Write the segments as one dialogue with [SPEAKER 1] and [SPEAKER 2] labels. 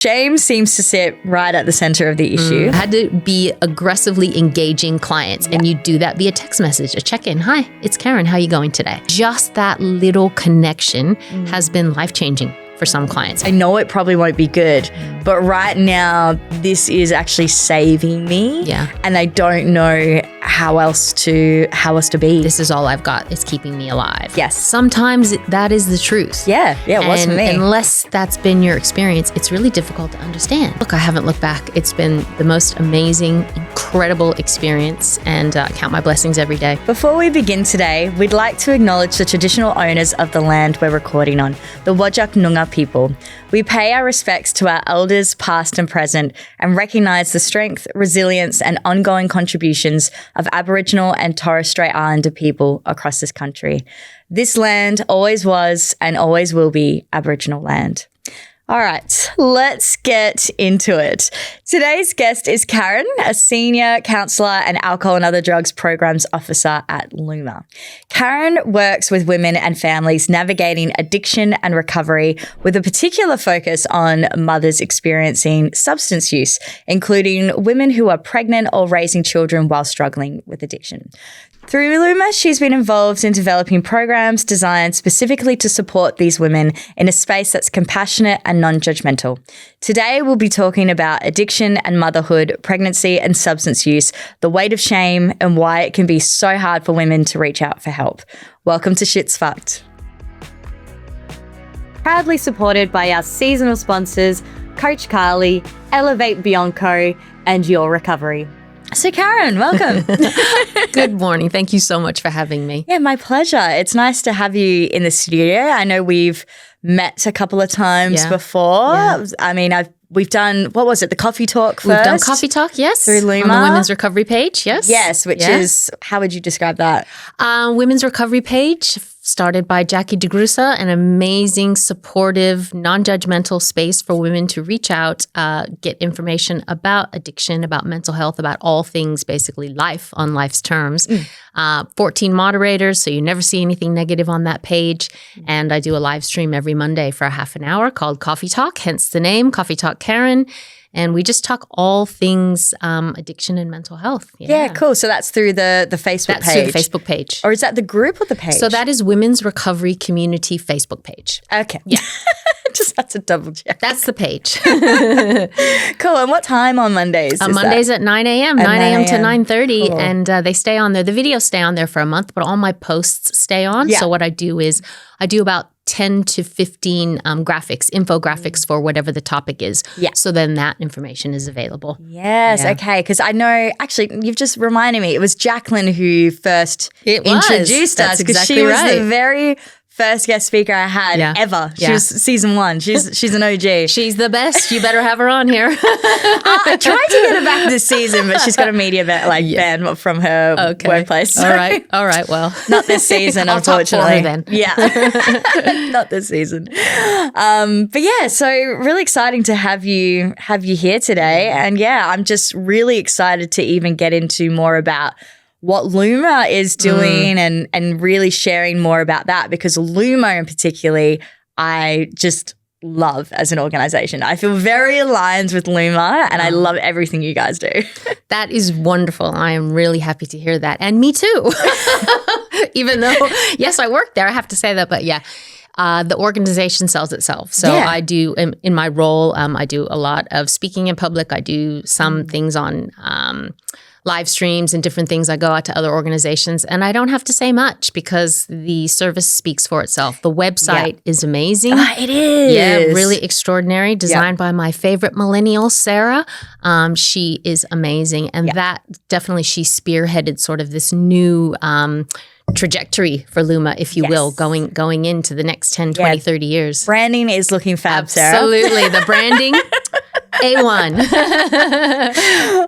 [SPEAKER 1] Shame seems to sit right at the center of the issue.
[SPEAKER 2] I had to be aggressively engaging clients, and you do that via text message, a check-in. Hi, it's Karen. How are you going today? Just that little connection has been life-changing for some clients.
[SPEAKER 1] I know it probably won't be good, but right now this is actually saving me.
[SPEAKER 2] Yeah.
[SPEAKER 1] And I don't know how else to be.
[SPEAKER 2] This is all I've got. It's keeping me alive.
[SPEAKER 1] Yes.
[SPEAKER 2] Sometimes that is the truth.
[SPEAKER 1] Yeah, it was for me.
[SPEAKER 2] Unless that's been your experience, it's really difficult to understand. Look, I haven't looked back. It's been the most amazing, incredible experience, and I count my blessings every day.
[SPEAKER 1] Before we begin today, we'd like to acknowledge the traditional owners of the land we're recording on, the Whadjuk Noongar people. We pay our respects to our elders, past and present, and recognise the strength, resilience, and ongoing contributions of Aboriginal and Torres Strait Islander people across this country. This land always was and always will be Aboriginal land. All right, let's get into it. Today's guest is Karen, a senior counsellor and alcohol and other drugs programs officer at Luma. Karen works with women and families navigating addiction and recovery with a particular focus on mothers experiencing substance use, including women who are pregnant or raising children while struggling with addiction. Through Luma, she's been involved in developing programs designed specifically to support these women in a space that's compassionate and non-judgmental. Today, we'll be talking about addiction and motherhood, pregnancy and substance use, the weight of shame, and why it can be so hard for women to reach out for help. Welcome to Shit's Fucked. Proudly supported by our seasonal sponsors, Coach Carly, Elevate Bianco, and Your Recovery. So Karen, welcome.
[SPEAKER 2] Good morning. Thank you so much for having me.
[SPEAKER 1] Yeah, my pleasure. It's nice to have you in the studio. I know we've met a couple of times before. Yeah. I mean, we've done, what was it, the coffee talk first?
[SPEAKER 2] We've done coffee talk, yes.
[SPEAKER 1] Through Luma.
[SPEAKER 2] On the Women's Recovery page, yes.
[SPEAKER 1] Yes, which is, how would you describe that?
[SPEAKER 2] Women's Recovery page, started by Jackie DeGrusa, an amazing, supportive, non-judgmental space for women to reach out, get information about addiction, about mental health, about all things, basically life on life's terms. 14 moderators, so you never see anything negative on that page. And I do a live stream every Monday for a half an hour called Coffee Talk, hence the name, Coffee Talk Karen. And we just talk all things addiction and mental health.
[SPEAKER 1] Yeah, cool. So that's through the Facebook page?
[SPEAKER 2] That's through the Facebook page.
[SPEAKER 1] Or is that the group or the page?
[SPEAKER 2] So that is Women's Recovery Community Facebook page.
[SPEAKER 1] Okay.
[SPEAKER 2] Yeah.
[SPEAKER 1] Just had to double check.
[SPEAKER 2] That's the page.
[SPEAKER 1] Cool. And what time on Mondays?
[SPEAKER 2] Mondays at 9 a.m., 9 a.m. to 9:30.
[SPEAKER 1] Cool.
[SPEAKER 2] And they stay on there. The videos stay on there for a month, but all my posts stay on.
[SPEAKER 1] Yeah.
[SPEAKER 2] So what I do is I do about 10 to 15 infographics for whatever the topic is.
[SPEAKER 1] Yeah.
[SPEAKER 2] So then that information is available.
[SPEAKER 1] Yes, okay. Because I know, actually, you've just reminded me, it was Jacqueline who first introduced us.
[SPEAKER 2] That's exactly
[SPEAKER 1] she was
[SPEAKER 2] right.
[SPEAKER 1] the very first guest speaker I had ever. She was season 1. She's an OG.
[SPEAKER 2] She's the best. You better have her on here.
[SPEAKER 1] I tried to get her back this season, but she's got a media ban from her workplace. So.
[SPEAKER 2] All right. Well,
[SPEAKER 1] not this season, unfortunately.
[SPEAKER 2] I'll talk for her
[SPEAKER 1] then. Yeah, not this season. But yeah, so really exciting to have you here today, and yeah, I'm just really excited to even get into more about what Luma is doing and really sharing more about that, because Luma in particular, I just love as an organization. I feel very aligned with Luma and I love everything you guys do.
[SPEAKER 2] That is wonderful. I am really happy to hear that. And me too. Even though, yes, I work there. I have to say that, but yeah. The organization sells itself. So I do, in my role, I do a lot of speaking in public. I do some things on live streams and different things. I go out to other organizations and I don't have to say much because the service speaks for itself. The website is amazing.
[SPEAKER 1] It is.
[SPEAKER 2] Yeah, really extraordinary. Designed by my favorite millennial, Sarah. She is amazing. And that definitely, she spearheaded sort of this new trajectory for Luma, if you will, going into the next 10, 20, 30 years.
[SPEAKER 1] Branding is looking fab, Sarah.
[SPEAKER 2] Absolutely. The branding, A1.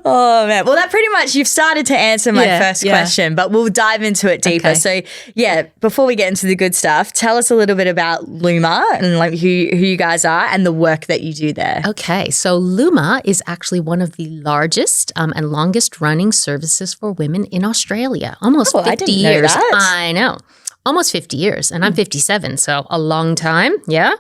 [SPEAKER 1] Oh, man. Well, that pretty much, you've started to answer my first question, but we'll dive into it deeper. Okay. So, yeah, before we get into the good stuff, tell us a little bit about Luma and like who you guys are and the work that you do there.
[SPEAKER 2] Okay. So, Luma is actually one of the largest and longest running services for women in Australia. Almost 50 years.
[SPEAKER 1] I didn't know that.
[SPEAKER 2] I know. almost 50 years, and I'm 57, so a long time. Yeah.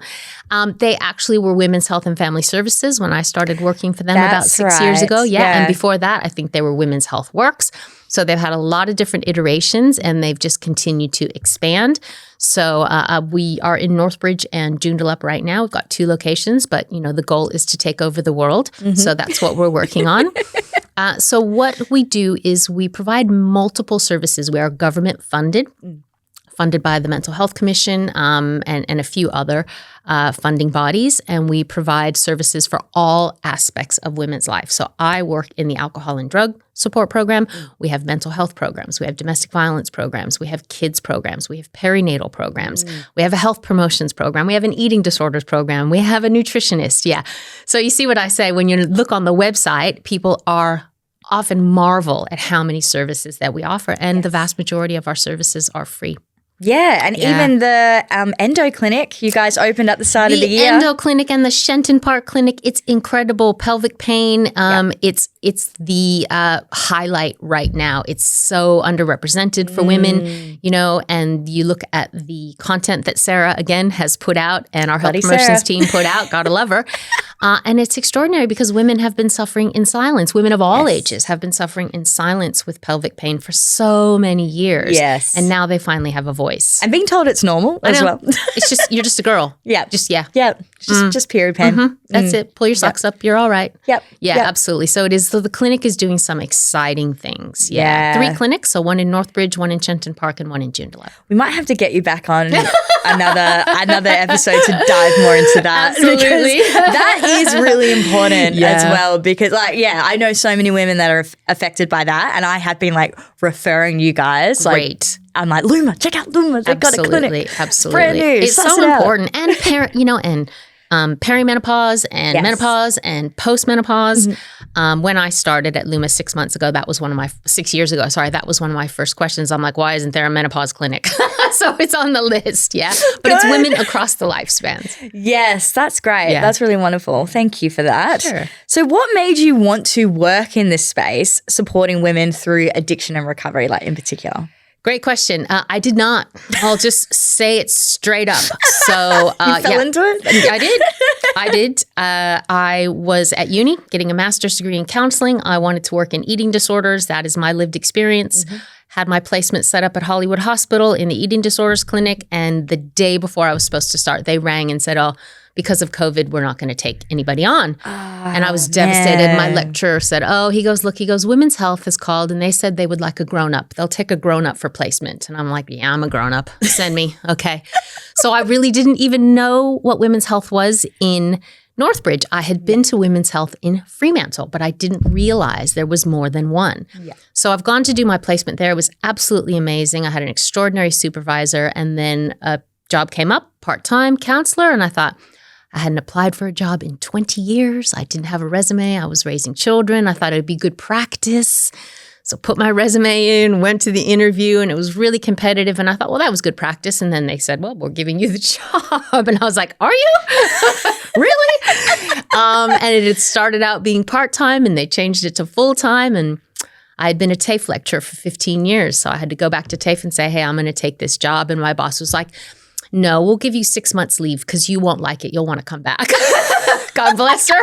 [SPEAKER 2] They actually were Women's Health and Family Services when I started working for them about 6 years ago. Yeah. And before that, I think they were Women's Health Works. So they've had a lot of different iterations, and they've just continued to expand. So we are in Northbridge and Joondalup right now. We've got 2 locations, but the goal is to take over the world. So that's what we're working on. So what we do is we provide multiple services. We are government funded by the Mental Health Commission and a few other funding bodies, and we provide services for all aspects of women's life. So I work in the alcohol and drug support program. We have mental health programs. We have domestic violence programs. We have kids programs. We have perinatal programs. We have a health promotions program. We have an eating disorders program. We have a nutritionist. Yeah. So you see what I say when you look on the website, people are often marvel at how many services that we offer, and the vast majority of our services are free.
[SPEAKER 1] Yeah, and even the endo clinic you guys opened at the start of the year.
[SPEAKER 2] The endo clinic and the Shenton Park clinic, it's incredible. Pelvic pain, it's the highlight right now. It's so underrepresented for women, and you look at the content that Sarah, again, has put out and our health promotions team put out. Gotta love her. And it's extraordinary because women have been suffering in silence. Women of all ages have been suffering in silence with pelvic pain for so many years.
[SPEAKER 1] Yes.
[SPEAKER 2] And now they finally have a voice.
[SPEAKER 1] And being told it's normal as well.
[SPEAKER 2] It's just, you're just a girl.
[SPEAKER 1] Yeah.
[SPEAKER 2] Yeah.
[SPEAKER 1] Just period pain.
[SPEAKER 2] That's it. Pull your socks up. You're all right.
[SPEAKER 1] Yep.
[SPEAKER 2] Yeah, absolutely. So it is. So the clinic is doing some exciting things. Yeah. 3 clinics. So one in Northbridge, one in Shenton Park, and one in Joondalup.
[SPEAKER 1] We might have to get you back on another episode to dive more into that.
[SPEAKER 2] Absolutely.
[SPEAKER 1] That is really important as well, because I know so many women that are affected by that, and I have been referring you guys.
[SPEAKER 2] Great.
[SPEAKER 1] I'm like, Luma, check out Luma. They've got a clinic.
[SPEAKER 2] Absolutely.
[SPEAKER 1] Brand new.
[SPEAKER 2] It's so important. And perimenopause and menopause and postmenopause. When I started at Luma 6 months ago, that was 6 years ago. Sorry, that was one of my first questions. I'm like, why isn't there a menopause clinic? So it's on the list, But it's women across the lifespans.
[SPEAKER 1] Yes, that's great. Yeah. That's really wonderful. Thank you for that.
[SPEAKER 2] Sure.
[SPEAKER 1] So what made you want to work in this space, supporting women through addiction and recovery, in particular?
[SPEAKER 2] Great question. I did not. I'll just say it straight up. So
[SPEAKER 1] you fell into it?
[SPEAKER 2] I did. I was at uni getting a master's degree in counseling. I wanted to work in eating disorders. That is my lived experience. Had my placement set up at Hollywood Hospital in the eating disorders clinic. And the day before I was supposed to start, they rang and said, because of COVID, we're not going to take anybody on. And I was devastated.
[SPEAKER 1] Man.
[SPEAKER 2] My lecturer said, he goes, Women's Health has called and they said they would like a grown-up. They'll take a grown-up for placement. And I'm like, yeah, I'm a grown-up. Send me. Okay. So I really didn't even know what Women's Health was in Northbridge. I had been to Women's Health in Fremantle, but I didn't realize there was more than one.
[SPEAKER 1] Yeah.
[SPEAKER 2] So I've gone to do my placement there. It was absolutely amazing. I had an extraordinary supervisor, and then a job came up, part-time counselor, and I thought, I hadn't applied for a job in 20 years. I didn't have a resume. I was raising children. I thought it would be good practice. So put my resume in, went to the interview, and it was really competitive. And I thought, well, that was good practice. And then they said, well, we're giving you the job. And I was like, are you? Really? And it had started out being part-time, and they changed it to full-time. And I had been a TAFE lecturer for 15 years. So I had to go back to TAFE and say, hey, I'm going to take this job. And my boss was like, no, we'll give you 6 months leave because you won't like it. You'll want to come back. God bless her.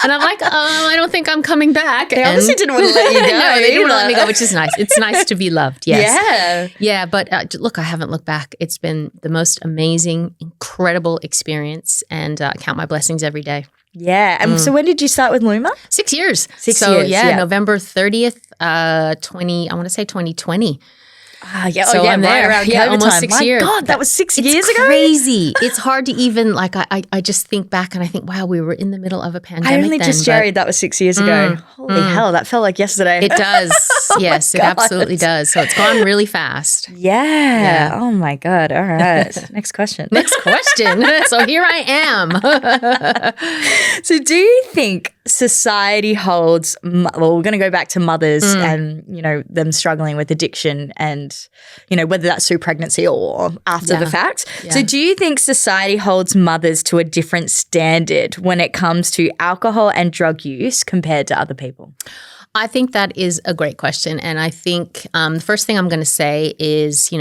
[SPEAKER 2] And I'm like, I don't think I'm coming back.
[SPEAKER 1] They obviously didn't want to let you go.
[SPEAKER 2] No, they didn't want to let me go, which is nice. It's nice to be loved. Yes.
[SPEAKER 1] Yeah.
[SPEAKER 2] Yeah. But look, I haven't looked back. It's been the most amazing, incredible experience. And I count my blessings every day.
[SPEAKER 1] Yeah. And so when did you start with Luma?
[SPEAKER 2] 6 years.
[SPEAKER 1] 6
[SPEAKER 2] so,
[SPEAKER 1] years.
[SPEAKER 2] Yeah, November 30th, 2020.
[SPEAKER 1] So I'm
[SPEAKER 2] there.
[SPEAKER 1] Right around COVID
[SPEAKER 2] almost
[SPEAKER 1] time.
[SPEAKER 2] 6 years.
[SPEAKER 1] My God, that was 6 years ago?
[SPEAKER 2] It's crazy. It's hard to even, I just think back and I think, wow, we were in the middle of a pandemic.
[SPEAKER 1] I only just jerried that was 6 years ago. Holy hell, that felt like yesterday.
[SPEAKER 2] It does. Yes, it absolutely does. So it's gone really fast.
[SPEAKER 1] Yeah. Oh my God. All right. Next question.
[SPEAKER 2] So here I am.
[SPEAKER 1] So do you think society holds, well, we're going to go back to mothers and, them struggling with addiction and, whether that's through pregnancy or after the fact. Yeah. So do you think society holds mothers to a different standard when it comes to alcohol and drug use compared to other people?
[SPEAKER 2] I think that is a great question. And I think the first thing I'm going to say is,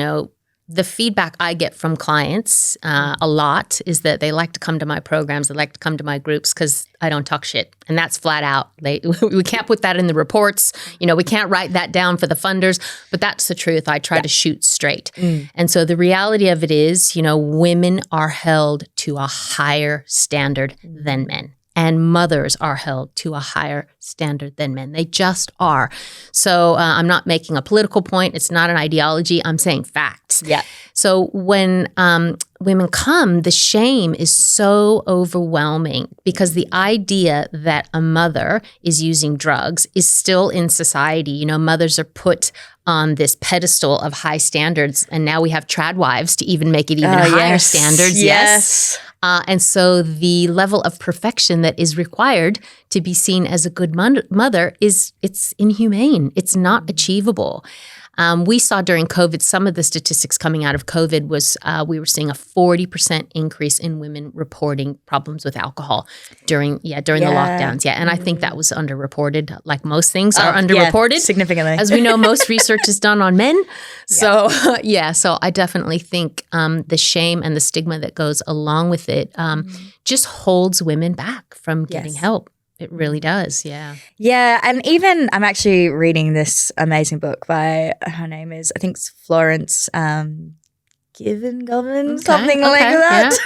[SPEAKER 2] the feedback I get from clients a lot is that they like to come to my programs, they like to come to my groups because I don't talk shit. And that's flat out. We can't put that in the reports. We can't write that down for the funders, but that's the truth. I try to shoot straight. And so the reality of it is, women are held to a higher standard than men. And mothers are held to a higher standard than men. They just are. So I'm not making a political point. It's not an ideology. I'm saying facts.
[SPEAKER 1] Yeah.
[SPEAKER 2] So when women come, the shame is so overwhelming because the idea that a mother is using drugs is still in society. Mothers are put on this pedestal of high standards, and now we have trad wives to even make it even higher standards. Yes. And so the level of perfection that is required to be seen as a good mother it's inhumane. It's not achievable. We saw during COVID, some of the statistics coming out of COVID was we were seeing a 40% increase in women reporting problems with alcohol during the lockdowns. Yeah, and I think that was underreported, like most things are underreported.
[SPEAKER 1] Significantly.
[SPEAKER 2] As we know, most research is done on men. So, so I definitely think the shame and the stigma that goes along with it just holds women back from getting help. It really does, yeah.
[SPEAKER 1] Yeah, and even I'm actually reading this amazing book by, her name is, I think it's Florence Given, something like that.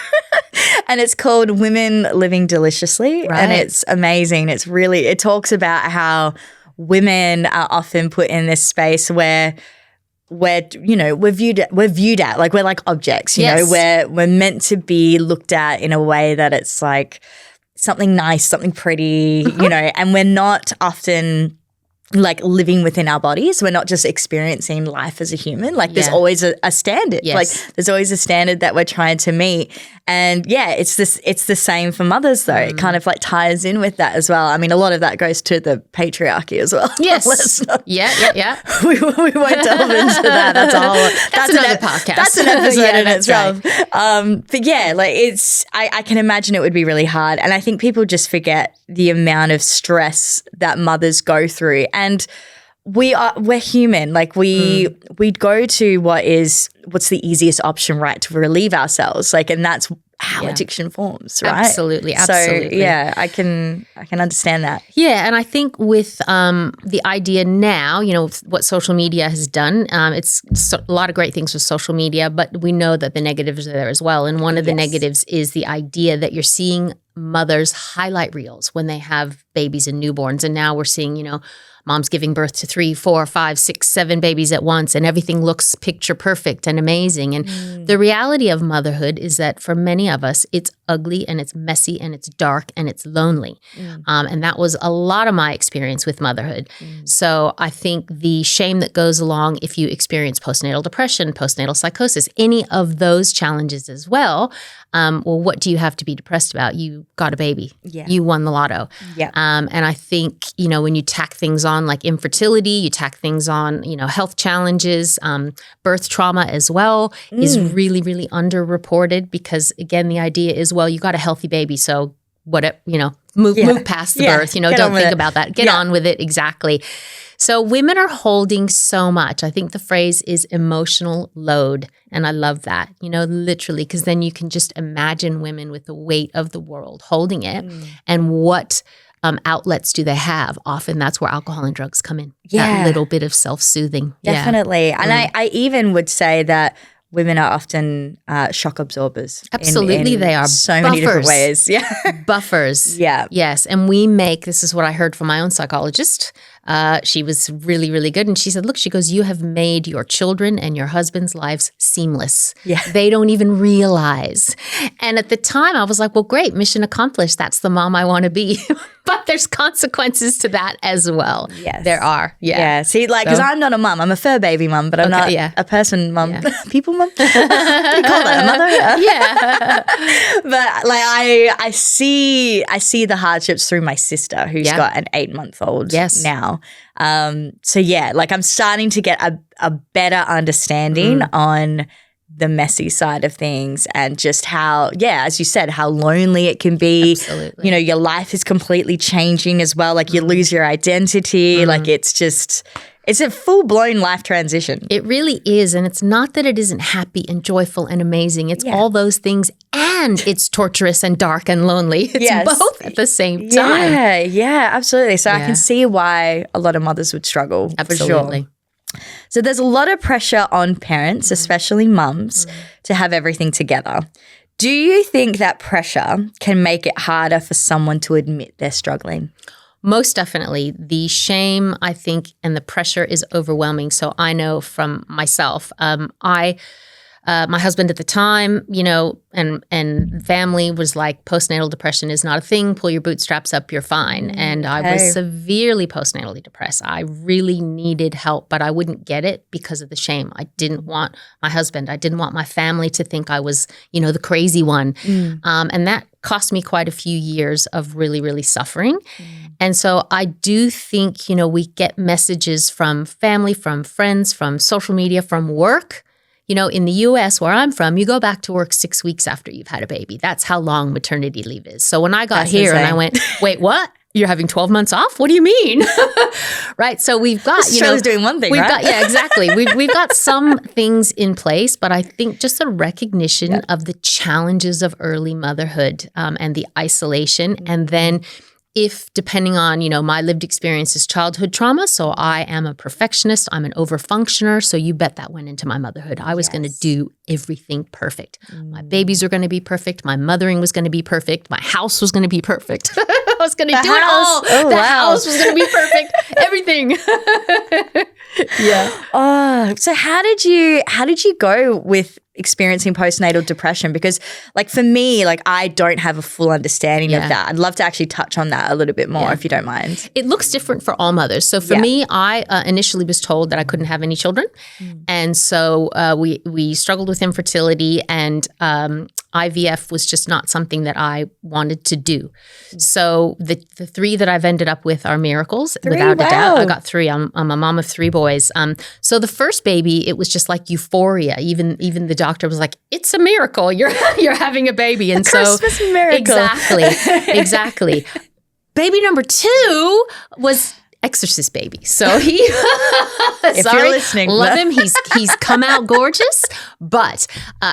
[SPEAKER 1] Yeah. And it's called Women Living Deliciously. Right. And it's amazing. It talks about how women are often put in this space where we're viewed at like we're like objects, you know, we're meant to be looked at in a way that it's like something nice, something pretty, and we're not often like living within our bodies. We're not just experiencing life as a human. Like there's always a standard. Like there's always a standard that we're trying to meet. And it's the same for mothers though. It kind of like ties in with that as well. I mean, a lot of that goes to the patriarchy as well.
[SPEAKER 2] Yes.
[SPEAKER 1] Yeah. We won't delve into that. That's
[SPEAKER 2] another podcast.
[SPEAKER 1] That's an episode in itself.
[SPEAKER 2] Right.
[SPEAKER 1] But yeah, like I can imagine it would be really hard. And I think people just forget the amount of stress that mothers go through. And we're human. Like we go to what's the easiest option, right, to relieve ourselves. Like, and that's how addiction forms, right?
[SPEAKER 2] Absolutely.
[SPEAKER 1] So I can understand that.
[SPEAKER 2] Yeah, and I think with the idea now, what social media has done, it's a lot of great things with social media, but we know that the negatives are there as well. And one of the negatives is the idea that you're seeing mothers highlight reels when they have babies and newborns, and now we're seeing, mom's giving birth to 3, 4, 5, 6, 7 babies at once, and everything looks picture perfect and amazing. And the reality of motherhood is that for many of us, it's ugly and it's messy and it's dark and it's lonely. And that was a lot of my experience with motherhood. So I think the shame that goes along if you experience postnatal depression, postnatal psychosis, any of those challenges as well. What do you have to be depressed about? You got a baby. Yeah. You won the lotto. Yeah. And I think, when you tack things on like infertility, you tack things on, health challenges, birth trauma as well is really, really underreported because, again, the idea is, well, you got a healthy baby, so move past the birth, don't think about that. Get on with it. Exactly. So women are holding so much. I think the phrase is emotional load. And I love that, literally, because then you can just imagine women with the weight of the world holding it. And what outlets do they have? Often that's where alcohol and drugs come in. That little bit of self-soothing.
[SPEAKER 1] Definitely. Yeah. And I even would say that women are often shock absorbers.
[SPEAKER 2] Absolutely, they are.
[SPEAKER 1] So many different ways. Yeah.
[SPEAKER 2] Buffers. Yeah. Yes. And this is what I heard from my own psychologist. She was really, really good. And she said, look, she goes, you have made your children and your husband's lives seamless. Yeah. They don't even realize. And at the time I was like, well, great, mission accomplished. That's the mom I want to be. But there's consequences to that as well. Yes. There are. Yeah.
[SPEAKER 1] Yeah. See, because I'm not a mum. I'm a fur baby mum, but I'm not a person mum. Yeah. People mum? Do you call that a mother?
[SPEAKER 2] Yeah.
[SPEAKER 1] But I see the hardships through my sister who's got an 8-month-old now. So I'm starting to get a better understanding on the messy side of things and just how, as you said, how lonely it can be. Absolutely. Your life is completely changing as well. Like you lose your identity. Like it's It's a full-blown life transition.
[SPEAKER 2] It really is. And it's not that it isn't happy and joyful and amazing. It's all those things, and it's torturous and dark and lonely. It's both at the same time.
[SPEAKER 1] Yeah, absolutely. So I can see why a lot of mothers would struggle.
[SPEAKER 2] Absolutely.
[SPEAKER 1] For sure. So there's a lot of pressure on parents, especially mums, to have everything together. Do you think that pressure can make it harder for someone to admit they're struggling?
[SPEAKER 2] Most definitely. The shame, I think, and the pressure is overwhelming. So I know from myself, my husband at the time, and family was like, postnatal depression is not a thing. Pull your bootstraps up, you're fine. And I was severely postnatally depressed. I really needed help, but I wouldn't get it because of the shame. I didn't want my husband. I didn't want my family to think I was, the crazy one. And that cost me quite a few years of really, really suffering. And so I do think, we get messages from family, from friends, from social media, from work. In the US where I'm from, you go back to work 6 weeks after you've had a baby. That's how long maternity leave is. So when I got here and I went, wait, what? You're having 12 months off? What do you mean? Right. So we've got,
[SPEAKER 1] Australia's doing one thing, right?
[SPEAKER 2] Exactly. We've got some things in place, but I think just a recognition of the challenges of early motherhood and the isolation. And then if, depending on, my lived experience is childhood trauma, so I am a perfectionist, I'm an overfunctioner, so you bet that went into my motherhood. I was going to do everything perfect. My babies are going to be perfect. My mothering was going to be perfect. My house was going to be perfect. I was going to do it all. The house was going to be perfect. Everything.
[SPEAKER 1] So how did you go with experiencing postnatal depression? Because for me, I don't have a full understanding of that. I'd love to actually touch on that a little bit more if you don't mind.
[SPEAKER 2] It looks different for all mothers. So for me, I initially was told that I couldn't have any children. And so we struggled with infertility, and IVF was just not something that I wanted to do. So the three that I've ended up with are miracles, without a doubt. I got three. I'm a mom of three boys. So the first baby, it was just like euphoria. Even the doctor was like, "It's a miracle. You're having a baby." And so
[SPEAKER 1] Christmas miracle.
[SPEAKER 2] Exactly. Baby number 2 was Exorcist baby. So he,
[SPEAKER 1] if you're listening,
[SPEAKER 2] love him. He's come out gorgeous, but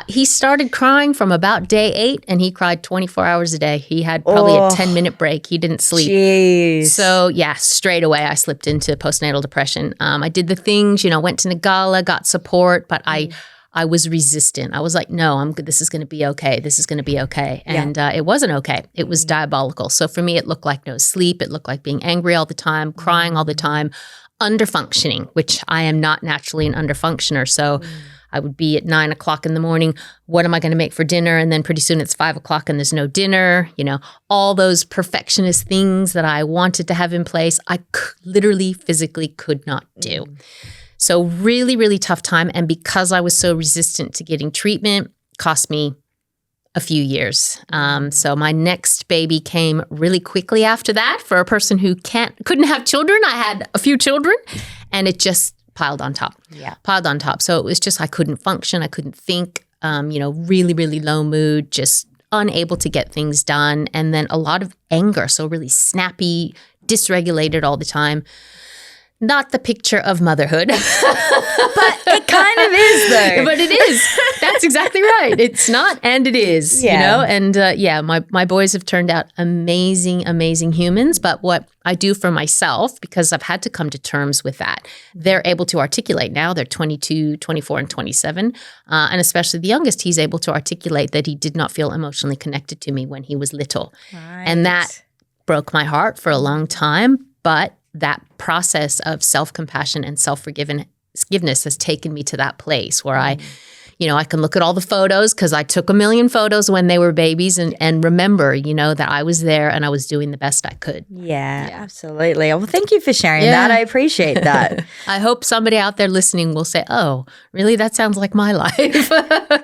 [SPEAKER 2] he started crying from about day 8, and he cried 24 hours a day. He had probably a 10-minute break. He didn't sleep.
[SPEAKER 1] Jeez.
[SPEAKER 2] So straight away I slipped into postnatal depression. I did the things, went to Nagala, got support, but I was resistant. I was like, no, this is going to be okay. This is going to be okay. And it wasn't okay. It was diabolical. So for me, it looked like no sleep. It looked like being angry all the time, crying all the time, underfunctioning, which I am not naturally an underfunctioner. So I would be at 9 o'clock in the morning. What am I going to make for dinner? And then pretty soon it's 5 o'clock and there's no dinner. All those perfectionist things that I wanted to have in place, I literally physically could not do. So really, really tough time. And because I was so resistant to getting treatment, cost me a few years. So my next baby came really quickly after that. For a person who couldn't have children, I had a few children, and it just piled on top. Piled on top. So it was just, I couldn't function. I couldn't think, really, really low mood, just unable to get things done. And then a lot of anger. So really snappy, dysregulated all the time. Not the picture of motherhood.
[SPEAKER 1] But it kind of is, though.
[SPEAKER 2] But it is. That's exactly right. It's not, and it is, And my boys have turned out amazing, amazing humans. But what I do for myself, because I've had to come to terms with that, they're able to articulate now. They're 22, 24, and 27. And especially the youngest, he's able to articulate that he did not feel emotionally connected to me when he was little. Right. And that broke my heart for a long time. But that process of self-compassion and self-forgiveness has taken me to that place where I can look at all the photos, because I took a million photos when they were babies, and remember, that I was there and I was doing the best I could.
[SPEAKER 1] Yeah, absolutely. Well, thank you for sharing that. I appreciate that.
[SPEAKER 2] I hope somebody out there listening will say, oh, really? That sounds like my life.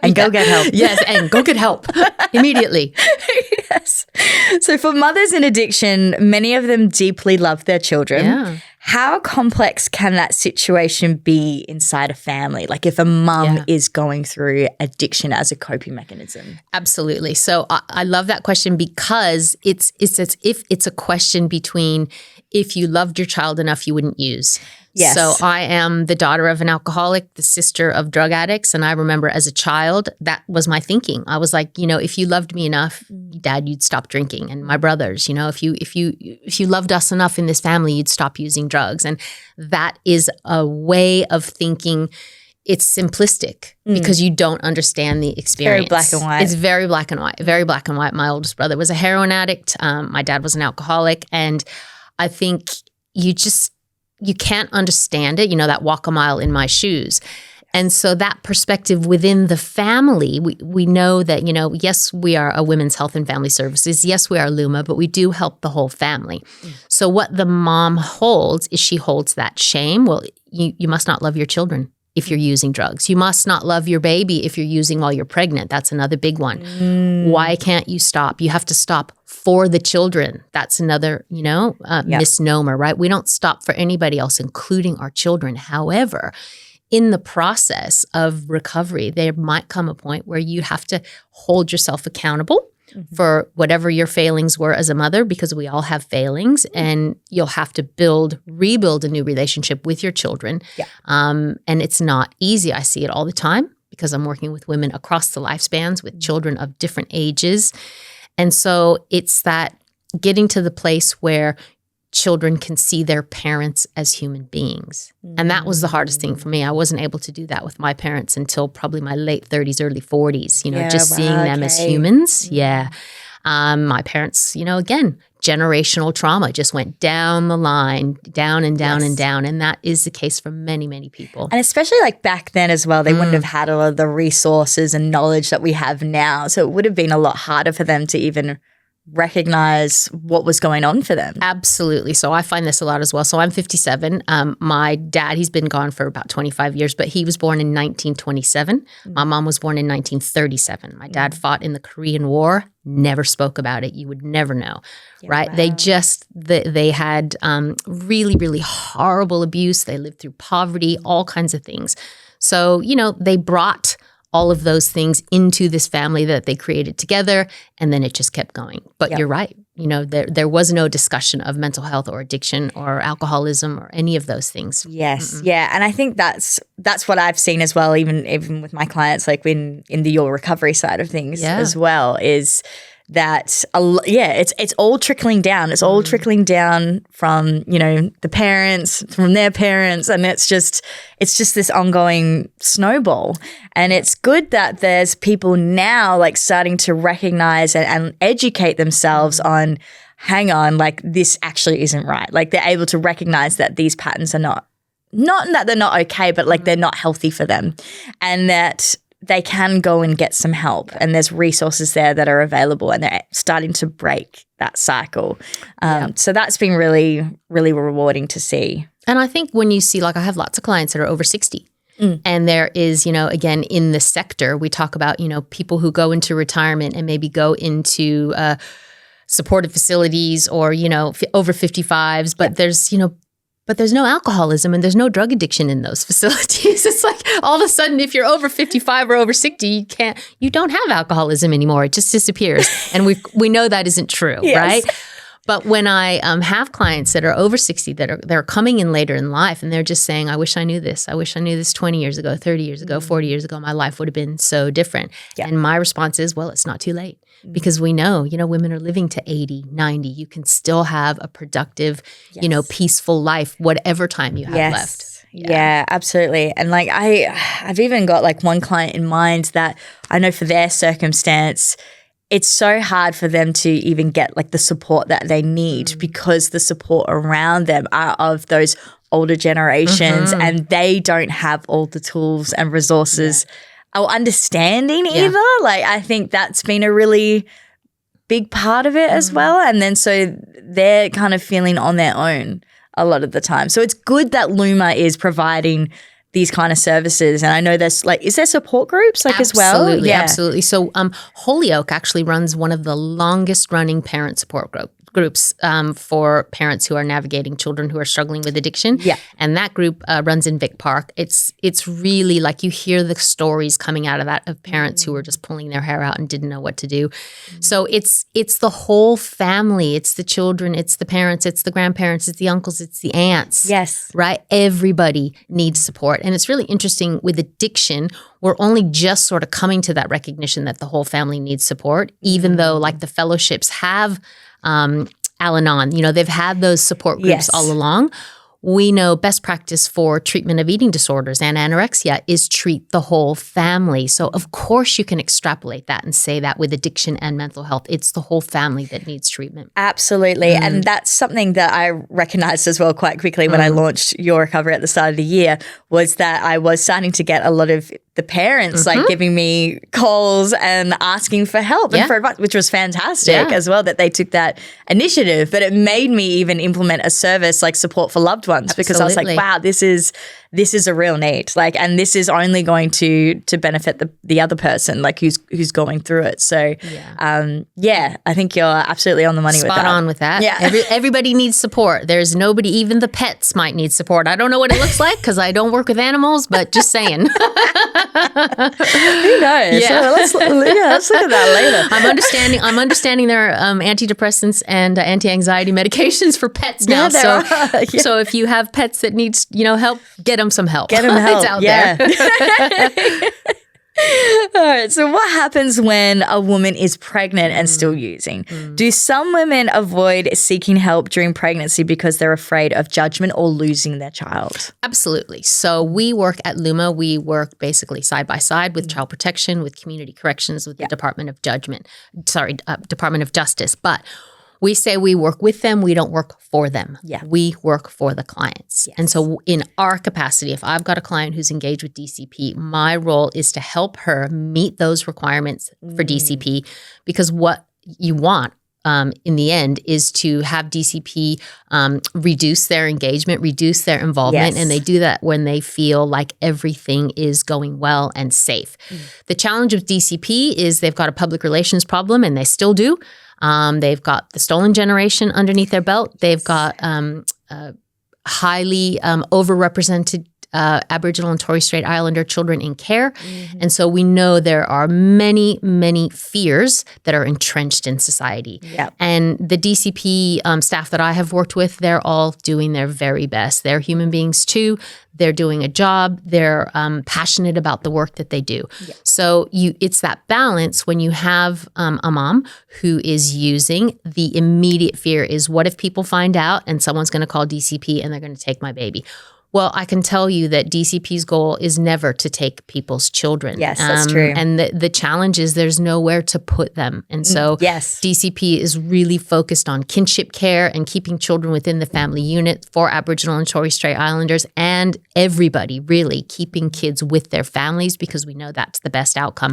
[SPEAKER 1] And go get help.
[SPEAKER 2] Yes, and go get help immediately.
[SPEAKER 1] Yes. So for mothers in addiction, many of them deeply love their children.
[SPEAKER 2] Yeah.
[SPEAKER 1] How complex can that situation be inside a family? Like if a mum is going through addiction as a coping mechanism?
[SPEAKER 2] Absolutely. So I love that question, because it's as if it's a question between, if you loved your child enough, you wouldn't use.
[SPEAKER 1] Yes.
[SPEAKER 2] So I am the daughter of an alcoholic, the sister of drug addicts. And I remember as a child, that was my thinking. I was like, if you loved me enough, Dad, you'd stop drinking. And my brothers, if you loved us enough in this family, you'd stop using drugs. And that is a way of thinking. It's simplistic because you don't understand the experience.
[SPEAKER 1] Very black and white.
[SPEAKER 2] It's very black and white, very black and white. My oldest brother was a heroin addict. My dad was an alcoholic. And I think you can't understand it, that walk a mile in my shoes. And so that perspective within the family, we know that, yes, we are a women's health and family services. Yes, we are Luma, but we do help the whole family. So what the mom holds is she holds that shame. Well, you must not love your children if you're using drugs. You must not love your baby if you're using while you're pregnant. That's another big one. Why can't you stop? You have to stop for the children. That's another, misnomer, right? We don't stop for anybody else, including our children. However, in the process of recovery, there might come a point where you have to hold yourself accountable for whatever your failings were as a mother, because we all have failings, and you'll have to rebuild a new relationship with your children.
[SPEAKER 1] Yeah.
[SPEAKER 2] And it's not easy. I see it all the time because I'm working with women across the lifespans with children of different ages. And so it's that getting to the place where children can see their parents as human beings. And that was the hardest thing for me. I wasn't able to do that with my parents until probably my late 30s, early 40s, seeing them as humans. Yeah. My parents, again, generational trauma just went down the line, down and down and down. And that is the case for many, many people.
[SPEAKER 1] And especially back then as well, they wouldn't have had a lot of the resources and knowledge that we have now. So it would have been a lot harder for them to even recognize what was going on for them.
[SPEAKER 2] Absolutely. So I find this a lot as well. So I'm 57. My dad, he's been gone for about 25 years, but he was born in 1927. My mom was born in 1937. My dad fought in the Korean War, never spoke about it. You would never know, right? Wow. They had really, really horrible abuse. They lived through poverty, all kinds of things. So, they brought all of those things into this family that they created together, and then it just kept going. But you're right. There was no discussion of mental health or addiction or alcoholism or any of those things.
[SPEAKER 1] Yes. Yeah. And I think that's what I've seen as well, even with my clients, in the your recovery side of things as well, is that it's all trickling down. It's all trickling down from, the parents, from their parents, and it's just this ongoing snowball. And it's good that there's people now starting to recognize and educate themselves on, hang on, this actually isn't right. They're able to recognize that these patterns are not that they're not okay, but they're not healthy for them, and that they can go and get some help, and there's resources there that are available, and they're starting to break that cycle. So that's been really, really rewarding to see.
[SPEAKER 2] And I think when you see, I have lots of clients that are over 60. And there is, again, in the sector, we talk about, people who go into retirement and maybe go into supportive facilities or, over 55s, but there's no alcoholism and there's no drug addiction in those facilities. It's all of a sudden, if you're over 55 or over 60, you don't have alcoholism anymore. It just disappears. And we know that isn't true, right? But when I have clients that are over 60 they're coming in later in life, and they're just saying, I wish I knew this. I wish I knew this 20 years ago, 30 years ago, 40 years ago. My life would have been so different. Yeah. And my response is, well, it's not too late. Because we know, women are living to 80, 90. You can still have a productive, peaceful life, whatever time you have left.
[SPEAKER 1] Yeah, absolutely. And I've even got one client in mind that I know for their circumstance, it's so hard for them to even get the support that they need because the support around them are of those older generations and they don't have all the tools and resources or understanding either. I think that's been a really big part of it as well. And then so they're kind of feeling on their own a lot of the time. So it's good that Luma is providing these kind of services. And I know there's is there support groups as well?
[SPEAKER 2] Absolutely. So Holyoke actually runs one of the longest running parent support groups for parents who are navigating children who are struggling with addiction.
[SPEAKER 1] Yeah.
[SPEAKER 2] And that group runs in Vic Park. It's really like you hear the stories coming out of that of parents who were just pulling their hair out and didn't know what to do. So it's the whole family. It's the children, it's the parents, it's the grandparents, it's the uncles, it's the aunts.
[SPEAKER 1] Yes.
[SPEAKER 2] Right? Everybody needs support. And it's really interesting with addiction, we're only just sort of coming to that recognition that the whole family needs support, even though like the fellowships have Al-Anon, they've had those support groups all along. We know best practice for treatment of eating disorders and anorexia is treat the whole family. So of course you can extrapolate that and say that with addiction and mental health. It's the whole family that needs treatment.
[SPEAKER 1] Absolutely. And that's something that I recognized as well quite quickly when I launched Your Recovery at the start of the year, was that I was starting to get a lot of the parents like giving me calls and asking for help and for advice, which was fantastic as well that they took that initiative. But it made me even implement a service like support for loved ones because I was like, wow, this is a real need. Like, and this is only going to benefit the other person, like who's going through it. So I think you're absolutely on the money with that.
[SPEAKER 2] Spot on with that.
[SPEAKER 1] Yeah.
[SPEAKER 2] Everybody needs support. There's nobody, even the pets might need support. I don't know what it looks like because I don't work with animals, but just saying.
[SPEAKER 1] Who knows?
[SPEAKER 2] Yeah.
[SPEAKER 1] So let's look at that later.
[SPEAKER 2] I'm understanding there are antidepressants and anti-anxiety medications for pets now. So if you have pets that need help, get them some help.
[SPEAKER 1] Get them help.
[SPEAKER 2] It's out there.
[SPEAKER 1] All right. So what happens when a woman is pregnant and still using? Do some women avoid seeking help during pregnancy because they're afraid of judgment or losing their child?
[SPEAKER 2] Absolutely. So we work at Luma. We work basically side by side with child protection, with community corrections, with the Department of Justice. But we say we work with them. We don't work for them. Yeah. We work for the clients. Yes. And so in our capacity, if I've got a client who's engaged with DCP, my role is to help her meet those requirements for DCP, because what you want in the end is to have DCP reduce their engagement, reduce their involvement, and they do that when they feel like everything is going well and safe. The challenge with DCP is they've got a public relations problem, and they still do. They've got the stolen generation underneath their belt. They've got highly overrepresented Aboriginal and Torres Strait Islander children in care. And so we know there are many, many fears that are entrenched in society. And the DCP staff that I have worked with, they're all doing their very best. They're human beings too. They're doing a job. They're passionate about the work that they do. So it's that balance when you have a mom who is using. The immediate fear is, what if people find out and someone's going to call DCP and they're going to take my baby? Well, I can tell you that DCP's goal is never to take people's children.
[SPEAKER 1] Yes, that's true.
[SPEAKER 2] And the challenge is there's nowhere to put them. And so DCP is really focused on kinship care and keeping children within the family unit for Aboriginal and Torres Strait Islanders, and everybody really keeping kids with their families, because we know that's the best outcome.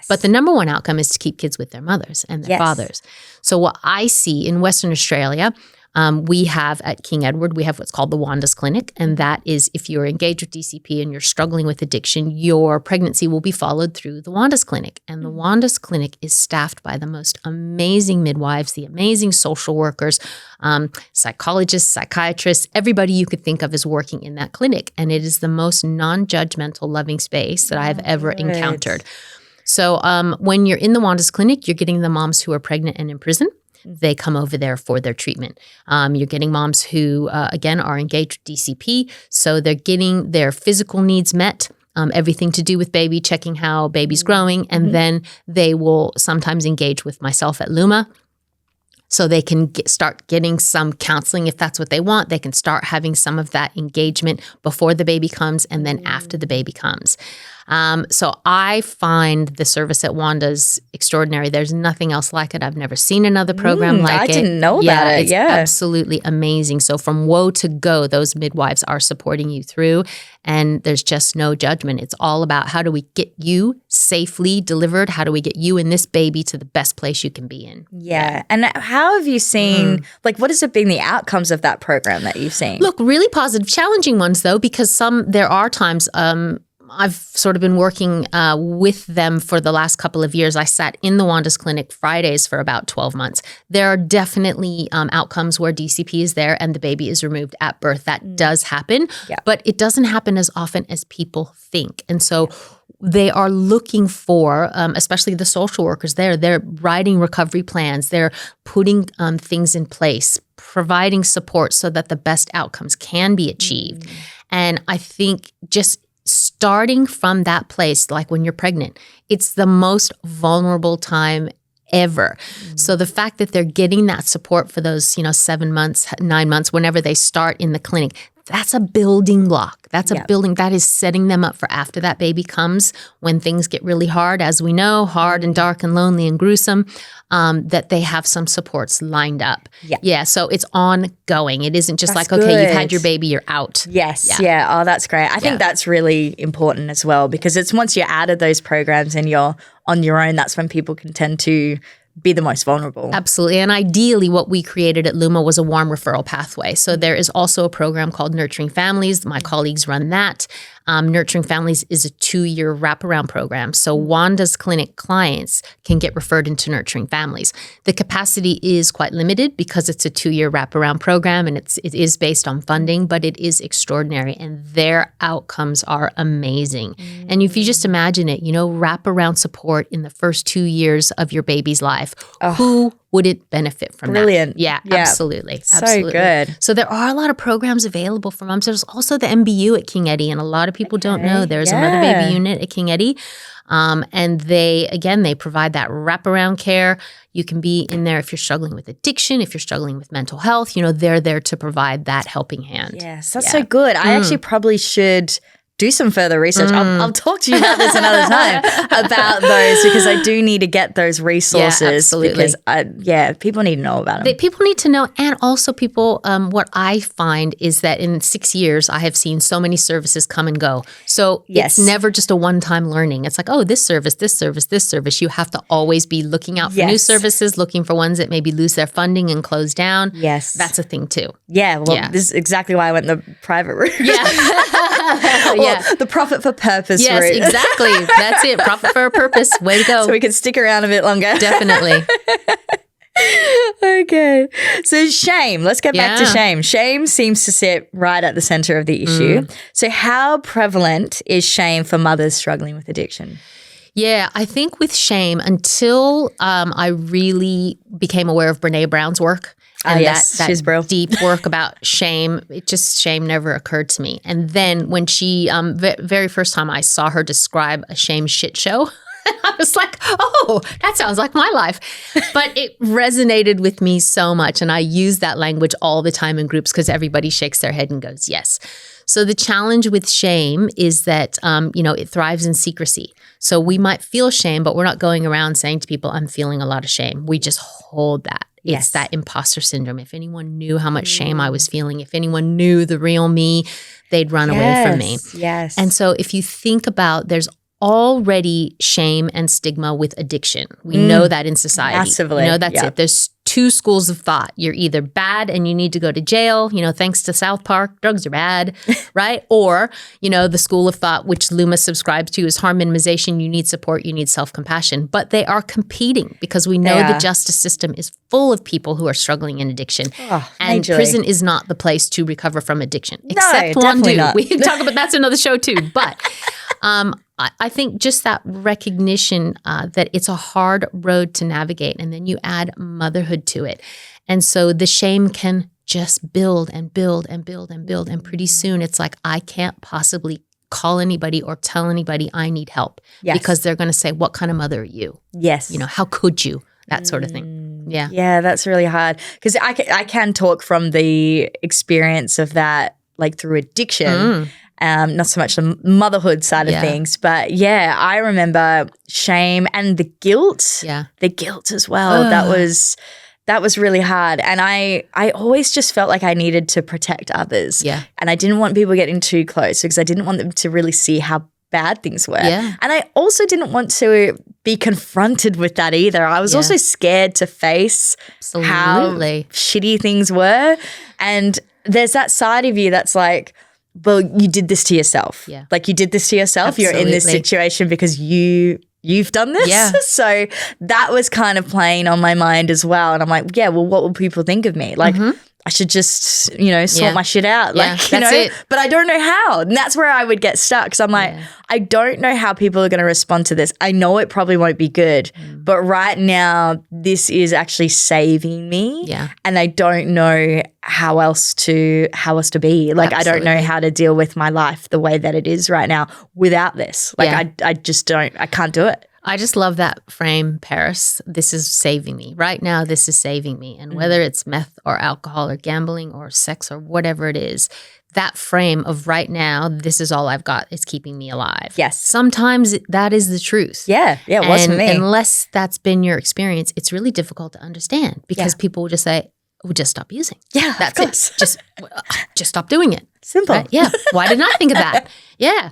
[SPEAKER 2] But the number one outcome is to keep kids with their mothers and their fathers. So what I see in Western Australia, we have at King Edward, we have what's called the Wanda's Clinic. And that is, if you're engaged with DCP and you're struggling with addiction, your pregnancy will be followed through the Wanda's Clinic. And the Wanda's Clinic is staffed by the most amazing midwives, the amazing social workers, psychologists, psychiatrists, everybody you could think of is working in that clinic. And it is the most non-judgmental, loving space that I have ever encountered. So when you're in the Wanda's Clinic, you're getting the moms who are pregnant and in prison. They come over there for their treatment. You're getting moms who, again, are engaged with DCP. So they're getting their physical needs met, everything to do with baby, checking how baby's growing. And then they will sometimes engage with myself at Luma. So they can start getting some counseling if that's what they want. They can start having some of that engagement before the baby comes and then after the baby comes. So I find the service at Wanda's extraordinary. There's nothing else like it. I've never seen another program like it.
[SPEAKER 1] I didn't know about it.
[SPEAKER 2] It's absolutely amazing. So from woe to go, those midwives are supporting you through, and there's just no judgment. It's all about, how do we get you safely delivered? How do we get you and this baby to the best place you can be in?
[SPEAKER 1] And how have you seen, what has been the outcomes of that program that you've seen?
[SPEAKER 2] Look, really positive, challenging ones though, because there are times, I've sort of been working with them for the last couple of years. I sat in the Wanda's clinic Fridays for about 12 months. There are definitely outcomes where DCP is there and the baby is removed at birth. That does happen, but it doesn't happen as often as people think. And so they are looking for, especially the social workers there, they're writing recovery plans. They're putting things in place, providing support so that the best outcomes can be achieved. And I think just starting from that place, like when you're pregnant, it's the most vulnerable time ever. So the fact that they're getting that support for those, 7 months, 9 months, whenever they start in the clinic, that's a building block. That's a building that is setting them up for after that baby comes, when things get really hard, as we know, hard and dark and lonely and gruesome, that they have some supports lined up. Yeah. So it's ongoing. It isn't just
[SPEAKER 1] That's
[SPEAKER 2] like, okay, you've
[SPEAKER 1] good.
[SPEAKER 2] had your baby, you're out.
[SPEAKER 1] Yes. Yeah. Oh, that's great. I think that's really important as well, because it's once you're out of those programs and you're on your own, that's when people can tend to be the most vulnerable.
[SPEAKER 2] Absolutely. And ideally, what we created at Luma was a warm referral pathway. So there is also a program called Nurturing Families. My colleagues run that. Nurturing Families is a 2-year wraparound program. So Wanda's clinic clients can get referred into Nurturing Families. The capacity is quite limited because it's a 2-year wraparound program and it is based on funding, but it is extraordinary and their outcomes are amazing. And if you just imagine it, wraparound support in the first 2 years of your baby's life, who wouldn't benefit from
[SPEAKER 1] Brilliant.
[SPEAKER 2] that? Yeah, absolutely.
[SPEAKER 1] So
[SPEAKER 2] absolutely.
[SPEAKER 1] good.
[SPEAKER 2] So there are a lot of programs available for moms. There's also the MBU at King Eddie, and a lot of people don't know there's a mother baby unit at King Eddie. And they provide that wraparound care. You can be in there if you're struggling with addiction, if you're struggling with mental health, they're there to provide that helping hand.
[SPEAKER 1] Yes, that's so good. I actually probably should do some further research. I'll talk to you about this another time about those, because I do need to get those resources.
[SPEAKER 2] Yeah, absolutely.
[SPEAKER 1] Because people need to know about them.
[SPEAKER 2] People need to know, and also people. What I find is that in 6 years, I have seen so many services come and go. So it's never just a one-time learning. It's like, oh, this service, this service, this service. You have to always be looking out for new services, looking for ones that maybe lose their funding and close down.
[SPEAKER 1] Yes,
[SPEAKER 2] that's a thing too.
[SPEAKER 1] Yeah, well, this is exactly why I went the private route. The profit for purpose route.
[SPEAKER 2] Yes, exactly. That's it. Profit for a purpose. Way to go.
[SPEAKER 1] So we can stick around a bit longer.
[SPEAKER 2] Definitely.
[SPEAKER 1] Okay. So shame. Let's get back to shame. Shame seems to sit right at the center of the issue. So how prevalent is shame for mothers struggling with addiction?
[SPEAKER 2] Yeah, I think with shame, until I really became aware of Brene Brown's work, and that deep work about shame, shame never occurred to me. And then when she, very first time I saw her describe a shame shit show, I was like, oh, that sounds like my life. But it resonated with me so much. And I use that language all the time in groups because everybody shakes their head and goes, yes. So the challenge with shame is that, it thrives in secrecy. So we might feel shame, but we're not going around saying to people, I'm feeling a lot of shame. We just hold that. It's that imposter syndrome. If anyone knew how much shame I was feeling, if anyone knew the real me, they'd run away from me.
[SPEAKER 1] Yes.
[SPEAKER 2] And so if you think about, there's already shame and stigma with addiction. We know that in society.
[SPEAKER 1] Massively.
[SPEAKER 2] That's it. There's 2 schools of thought. You're either bad and you need to go to jail, thanks to South Park, drugs are bad, right? Or, the school of thought, which Luma subscribes to, is harm minimization. You need support, you need self-compassion. But they are competing because we know the justice system is full of people who are struggling in addiction. And prison is not the place to recover from addiction. Except one do. We can talk about that's another show too. But I think just that recognition that it's a hard road to navigate, and then you add motherhood to it. And so the shame can just build and build and build and build. And pretty soon it's like, I can't possibly call anybody or tell anybody I need help because they're going to say, what kind of mother are you?
[SPEAKER 1] Yes.
[SPEAKER 2] How could you? That sort of thing. Yeah.
[SPEAKER 1] Yeah, that's really hard. Because I can talk from the experience of that, like through addiction. Not so much the motherhood side of things, but I remember shame and the guilt. Yeah, the guilt as well. That was really hard, and I always just felt like I needed to protect others. Yeah, and I didn't want people getting too close because I didn't want them to really see how bad things were. Yeah, and I also didn't want to be confronted with that either. I was also scared to face how shitty things were, and there's that side of you that's like, well, you did this to yourself.
[SPEAKER 2] Yeah.
[SPEAKER 1] Like you did this to yourself.
[SPEAKER 2] Absolutely.
[SPEAKER 1] You're in this situation because you've done this.
[SPEAKER 2] Yeah.
[SPEAKER 1] So that was kind of playing on my mind as well. And I'm like, yeah, well, what will people think of me? Like, I should just, sort my shit out.
[SPEAKER 2] Yeah,
[SPEAKER 1] Like,
[SPEAKER 2] that's it.
[SPEAKER 1] But I don't know how. And that's where I would get stuck. Because I'm like, I don't know how people are going to respond to this. I know it probably won't be good. But right now, this is actually saving me.
[SPEAKER 2] Yeah.
[SPEAKER 1] And I don't know how else to be. Like,
[SPEAKER 2] Absolutely.
[SPEAKER 1] I don't know how to deal with my life the way that it is right now without this. Like, I just don't, I can't do it.
[SPEAKER 2] I just love that frame, Paris. This is saving me. Right now, this is saving me. And whether it's meth or alcohol or gambling or sex or whatever it is, that frame of right now, this is all I've got is keeping me alive.
[SPEAKER 1] Yes.
[SPEAKER 2] Sometimes that is the truth.
[SPEAKER 1] Yeah, it was for me.
[SPEAKER 2] Unless that's been your experience, it's really difficult to understand because people will just say, "Well, just stop using."
[SPEAKER 1] Yeah,
[SPEAKER 2] that's
[SPEAKER 1] of course.
[SPEAKER 2] it. Just stop doing it.
[SPEAKER 1] Simple.
[SPEAKER 2] Right? Yeah. Why didn't I think of that? Yeah.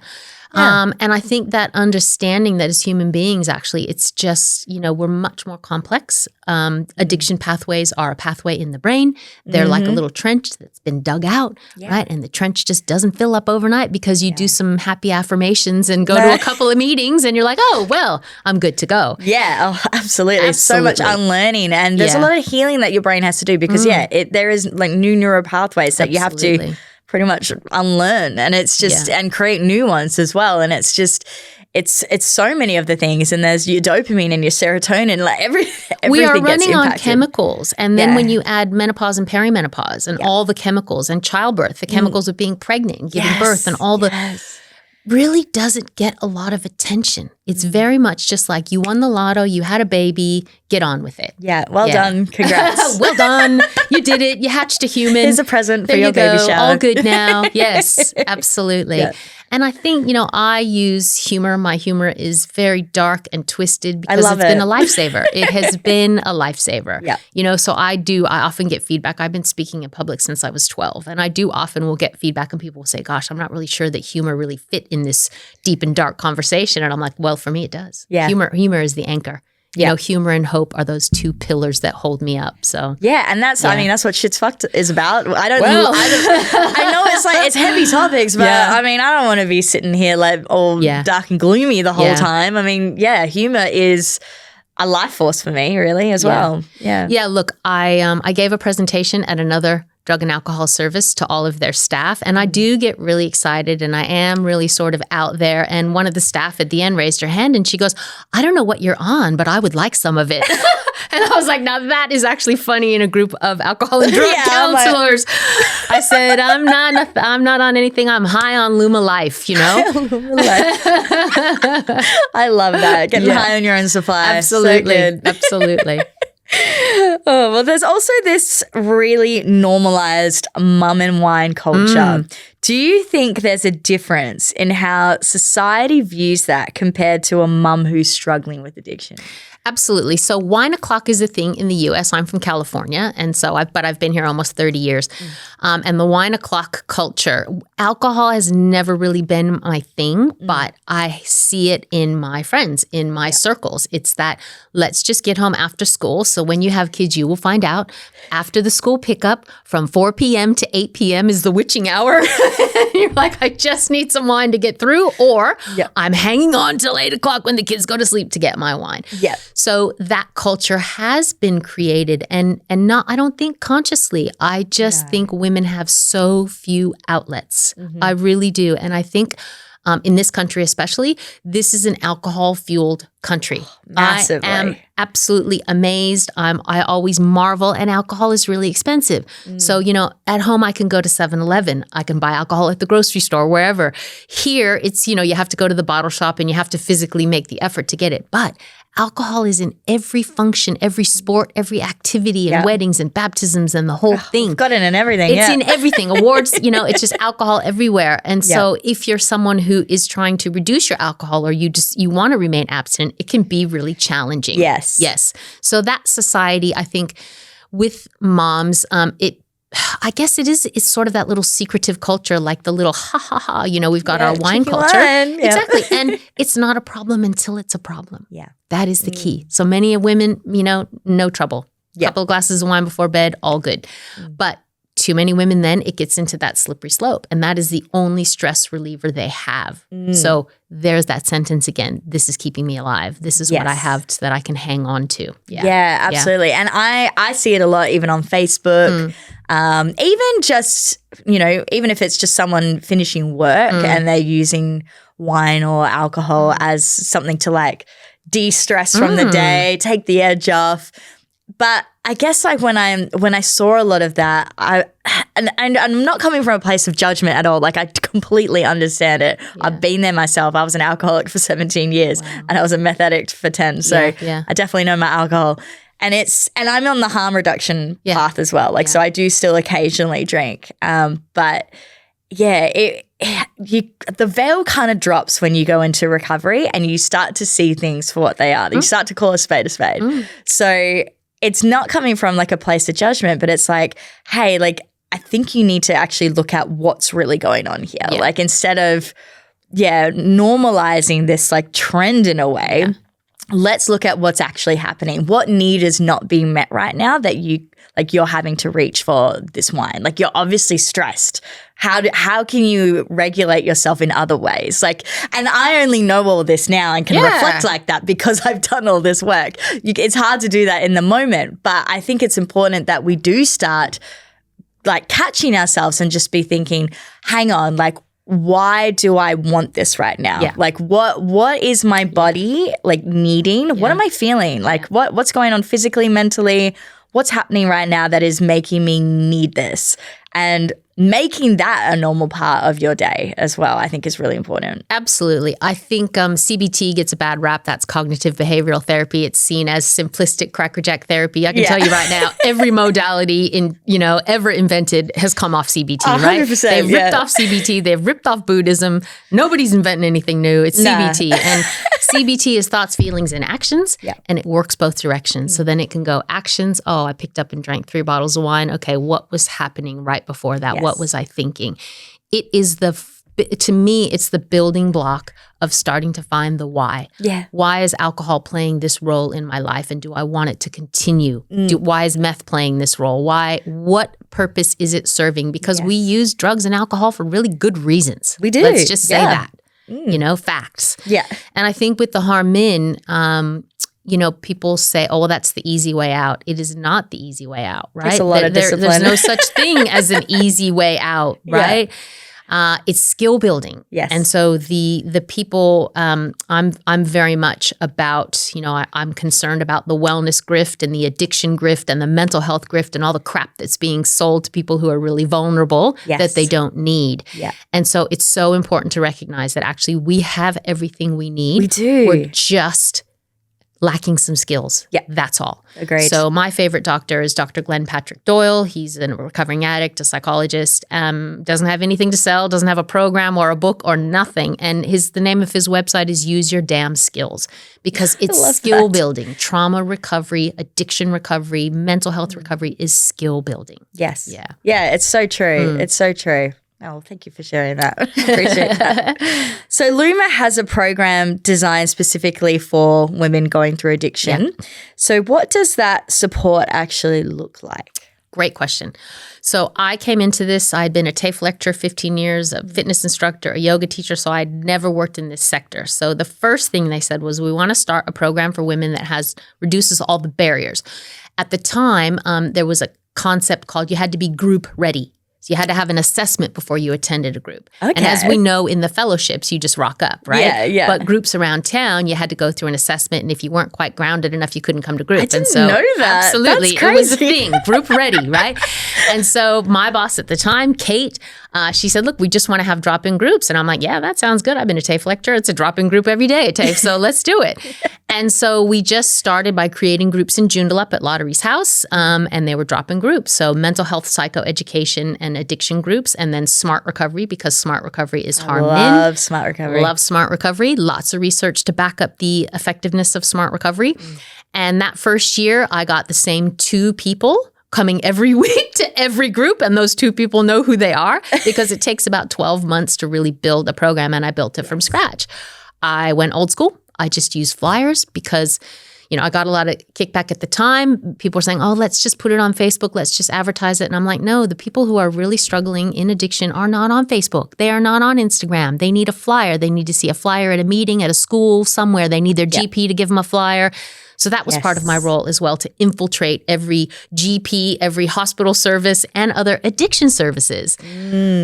[SPEAKER 2] And I think that understanding that as human beings, actually, it's just, we're much more complex. Addiction pathways are a pathway in the brain. They're like a little trench that's been dug out, right? And the trench just doesn't fill up overnight because you do some happy affirmations and go to a couple of meetings and you're like, oh, well, I'm good to go.
[SPEAKER 1] Yeah, absolutely. So much unlearning. And there's a lot of healing that your brain has to do because, there is like new neural pathways that you have to pretty much unlearn, and it's just and create new ones as well. And it's just it's so many of the things, and there's your dopamine and your serotonin, like everything
[SPEAKER 2] we are
[SPEAKER 1] gets
[SPEAKER 2] running on
[SPEAKER 1] impacted.
[SPEAKER 2] chemicals, and then when you add menopause and perimenopause and all the chemicals and childbirth, the chemicals of being pregnant and giving birth and all the really doesn't get a lot of attention. It's very much just like you won the lotto, you had a baby, get on with it.
[SPEAKER 1] Yeah, well done. Congrats.
[SPEAKER 2] Well done. You did it. You hatched a human.
[SPEAKER 1] Here's a present
[SPEAKER 2] there
[SPEAKER 1] for your baby shower.
[SPEAKER 2] All good now. Yes, absolutely. Yeah. And I think, I use humor. My humor is very dark and twisted because it's been a lifesaver. It has been a lifesaver. Yeah. So I often get feedback. I've been speaking in public since I was 12. And I do often will get feedback and people will say, gosh, I'm not really sure that humor really fit in this deep and dark conversation. And I'm like, well, for me, it does. Yeah. Humor is the anchor. Humor and hope are those two pillars that hold me up. So
[SPEAKER 1] and that's I mean that's what Shit's Fucked is about. I know it's heavy topics, but I mean I don't want to be sitting here like all dark and gloomy the whole time. I mean, humor is a life force for me, really, as well. Yeah.
[SPEAKER 2] Yeah. Look, I gave a presentation at another drug and alcohol service to all of their staff. And I do get really excited and I am really sort of out there. And one of the staff at the end raised her hand and she goes, I don't know what you're on, but I would like some of it. And I was like, now that is actually funny in a group of alcohol and drug counselors. I said, I'm not on anything. I'm high on Luma Life,
[SPEAKER 1] Luma Life. I love that. Getting high on your own supply.
[SPEAKER 2] Absolutely.
[SPEAKER 1] So good.
[SPEAKER 2] Absolutely.
[SPEAKER 1] Oh, well, there's also this really normalized mum and wine culture. Do you think there's a difference in how society views that compared to a mum who's struggling with addiction?
[SPEAKER 2] Absolutely. So wine o'clock is a thing in the U.S. I'm from California, and so I've been here almost 30 years. And the wine o'clock culture, alcohol has never really been my thing, but I see it in my friends, in my circles. It's that let's just get home after school. So when you have kids, you will find out after the school pickup from 4 p.m. to 8 p.m. is the witching hour. You're like, I just need some wine to get through, or I'm hanging on till 8 o'clock when the kids go to sleep to get my wine.
[SPEAKER 1] Yeah.
[SPEAKER 2] So that culture has been created and not, I don't think consciously. I just think women have so few outlets. I really do. And I think in this country especially, this is an alcohol-fueled country.
[SPEAKER 1] Massively.
[SPEAKER 2] I am absolutely amazed. I always marvel, and alcohol is really expensive. So, at home I can go to 7-Eleven. I can buy alcohol at the grocery store, wherever. Here, it's, you have to go to the bottle shop and you have to physically make the effort to get it. But alcohol is in every function, every sport, every activity, and weddings and baptisms and the whole thing.
[SPEAKER 1] It's got it in everything.
[SPEAKER 2] It's in everything. Awards, it's just alcohol everywhere. And so if you're someone who is trying to reduce your alcohol or you want to remain abstinent, it can be really challenging. Yes. So that society, I think, with moms, I guess it's sort of that little secretive culture, like the little ha ha ha, we've got our wine culture. Exactly. And it's not a problem until it's a problem.
[SPEAKER 1] Yeah.
[SPEAKER 2] That is the key. So many women, no trouble. Couple of glasses of wine before bed, all good. But Too many women, then it gets into that slippery slope. And that is the only stress reliever they have. So there's that sentence again. This is keeping me alive. This is what I have that I can hang on to.
[SPEAKER 1] Yeah, absolutely. And I see it a lot even on Facebook. Even just, even if it's just someone finishing work and they're using wine or alcohol as something to like de-stress from the day, take the edge off. But I guess like when I saw a lot of that, and I'm not coming from a place of judgment at all. Like I completely understand it. I've been there myself. I was an alcoholic for 17 years and I was a meth addict for 10. So I definitely know my alcohol. And I'm on the harm reduction path as well. Like so I do still occasionally drink. But yeah, the veil kind of drops when you go into recovery and you start to see things for what they are. You start to call a spade a spade. So it's not coming from like a place of judgment, but it's like, hey, like I think you need to actually look at what's really going on here. Yeah. Like instead of, normalizing this like trend in a way, let's look at what's actually happening. What need is not being met right now that you're having to reach for this wine? Like you're obviously stressed. How can you regulate yourself in other ways? Like, and I only know all this now and can reflect like that because I've done all this work. It's hard to do that in the moment, but I think it's important that we do start like catching ourselves and just be thinking, hang on, like, why do I want this right now? Yeah. Like what is my body like needing? Yeah. What am I feeling? Like what's going on physically, mentally? What's happening right now that is making me need this? And making that a normal part of your day as well, I think is really important.
[SPEAKER 2] Absolutely. I think CBT gets a bad rap. That's cognitive behavioral therapy. It's seen as simplistic crackerjack therapy. I can tell you right now, every modality ever invented has come off CBT, right?
[SPEAKER 1] 100%,
[SPEAKER 2] they've ripped off CBT. They've ripped off Buddhism. Nobody's inventing anything new. It's CBT. And CBT is thoughts, feelings, and actions. Yeah. And it works both directions. So then it can go actions. Oh, I picked up and drank 3 bottles of wine. Okay, what was happening right before that? What was I thinking? It is to me, it's the building block of starting to find the why. Yeah. Why is alcohol playing this role in my life? And do I want it to continue? Why is meth playing this role? What purpose is it serving? Because we use drugs and alcohol for really good reasons.
[SPEAKER 1] We do.
[SPEAKER 2] Let's just say that. Facts. Yeah. And I think with the harm in, people say, oh, well, that's the easy way out. It is not the easy way out, right?
[SPEAKER 1] It's a lot of discipline.
[SPEAKER 2] There's no such thing as an easy way out, right? It's skill building. Yes. And so the people, I'm very much about, I'm concerned about the wellness grift and the addiction grift and the mental health grift and all the crap that's being sold to people who are really vulnerable that they don't need. Yeah. And so it's so important to recognize that actually we have everything we need. We do. We're just lacking some skills. Yeah. That's all. Agreed. So my favorite doctor is Dr. Glenn Patrick Doyle. He's a recovering addict, a psychologist, doesn't have anything to sell, doesn't have a program or a book or nothing. And the name of his website is Use Your Damn Skills, because it's skill building. Trauma recovery, addiction recovery, mental health recovery is skill building. Yes. Yeah. Yeah, it's so true. It's so true. Oh, thank you for sharing that. Appreciate that. So Luma has a program designed specifically for women going through addiction. Yeah. So what does that support actually look like? Great question. So I came into this, I'd been a TAFE lecturer 15 years, a fitness instructor, a yoga teacher, so I'd never worked in this sector. So the first thing they said was, we want to start a program for women that reduces all the barriers. At the time, there was a concept called you had to be group ready. So you had to have an assessment before you attended a group. Okay. And as we know in the fellowships, you just rock up, right? Yeah, yeah. But groups around town, you had to go through an assessment, and if you weren't quite grounded enough, you couldn't come to group. I didn't know that. Absolutely. That's crazy. It was a thing, group ready, right? And so my boss at the time, Kate, she said, look, we just want to have drop-in groups. And I'm like, yeah, that sounds good. I've been a TAFE lecturer. It's a drop-in group every day at TAFE, so let's do it. And so we just started by creating groups in Joondalup at Lottery's house, and they were drop-in groups. So mental health, psychoeducation, and addiction groups, and then smart recovery, because smart recovery is harm in. Love smart recovery. Love smart recovery. Lots of research to back up the effectiveness of smart recovery. And that first year, I got the same 2 people coming every week to every group, and those 2 people know who they are, because it takes about 12 months to really build a program, and I built it from scratch. I went old school. I just used flyers because I got a lot of kickback at the time. People were saying, oh, let's just put it on Facebook. Let's just advertise it. And I'm like, no, the people who are really struggling in addiction are not on Facebook. They are not on Instagram. They need a flyer. They need to see a flyer at a meeting, at a school, somewhere. They need their GP to give them a flyer. So that was part of my role as well, to infiltrate every GP, every hospital service, and other addiction services.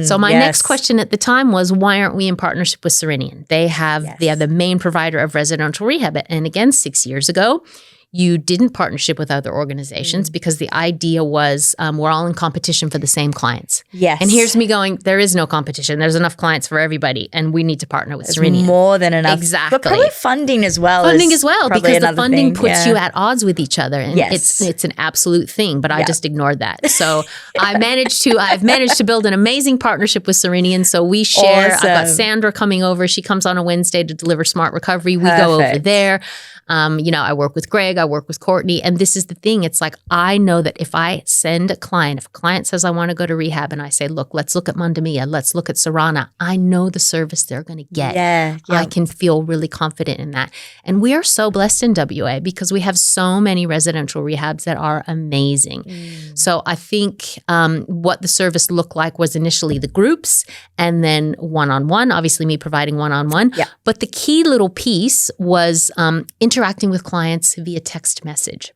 [SPEAKER 2] So my next question at the time was, why aren't we in partnership with Serenian? They are the main provider of residential rehab. And again, 6 years ago, you didn't partnership with other organizations because the idea was we're all in competition for the same clients.
[SPEAKER 1] Yes.
[SPEAKER 2] And here's me going, there is no competition. There's enough clients for everybody, and we need to partner with Serenian.
[SPEAKER 1] More than enough.
[SPEAKER 2] Exactly.
[SPEAKER 1] But probably funding as well.
[SPEAKER 2] Because the funding puts you at odds with each other. And it's an absolute thing, but I just ignored that. So I've managed to build an amazing partnership with Serenian. So we share. Awesome. I've got Sandra coming over. She comes on a Wednesday to deliver Smart Recovery. We go over there. I work with Greg, I work with Courtney, and this is the thing. It's like, I know that if I send if a client says I want to go to rehab and I say, look, let's look at Mandamia, let's look at Sarana, I know the service they're going to get. I can feel really confident in that. And we are so blessed in WA because we have so many residential rehabs that are amazing. So I think what the service looked like was initially the groups and then one-on-one, obviously me providing one-on-one. But the key little piece was interacting with clients via text message,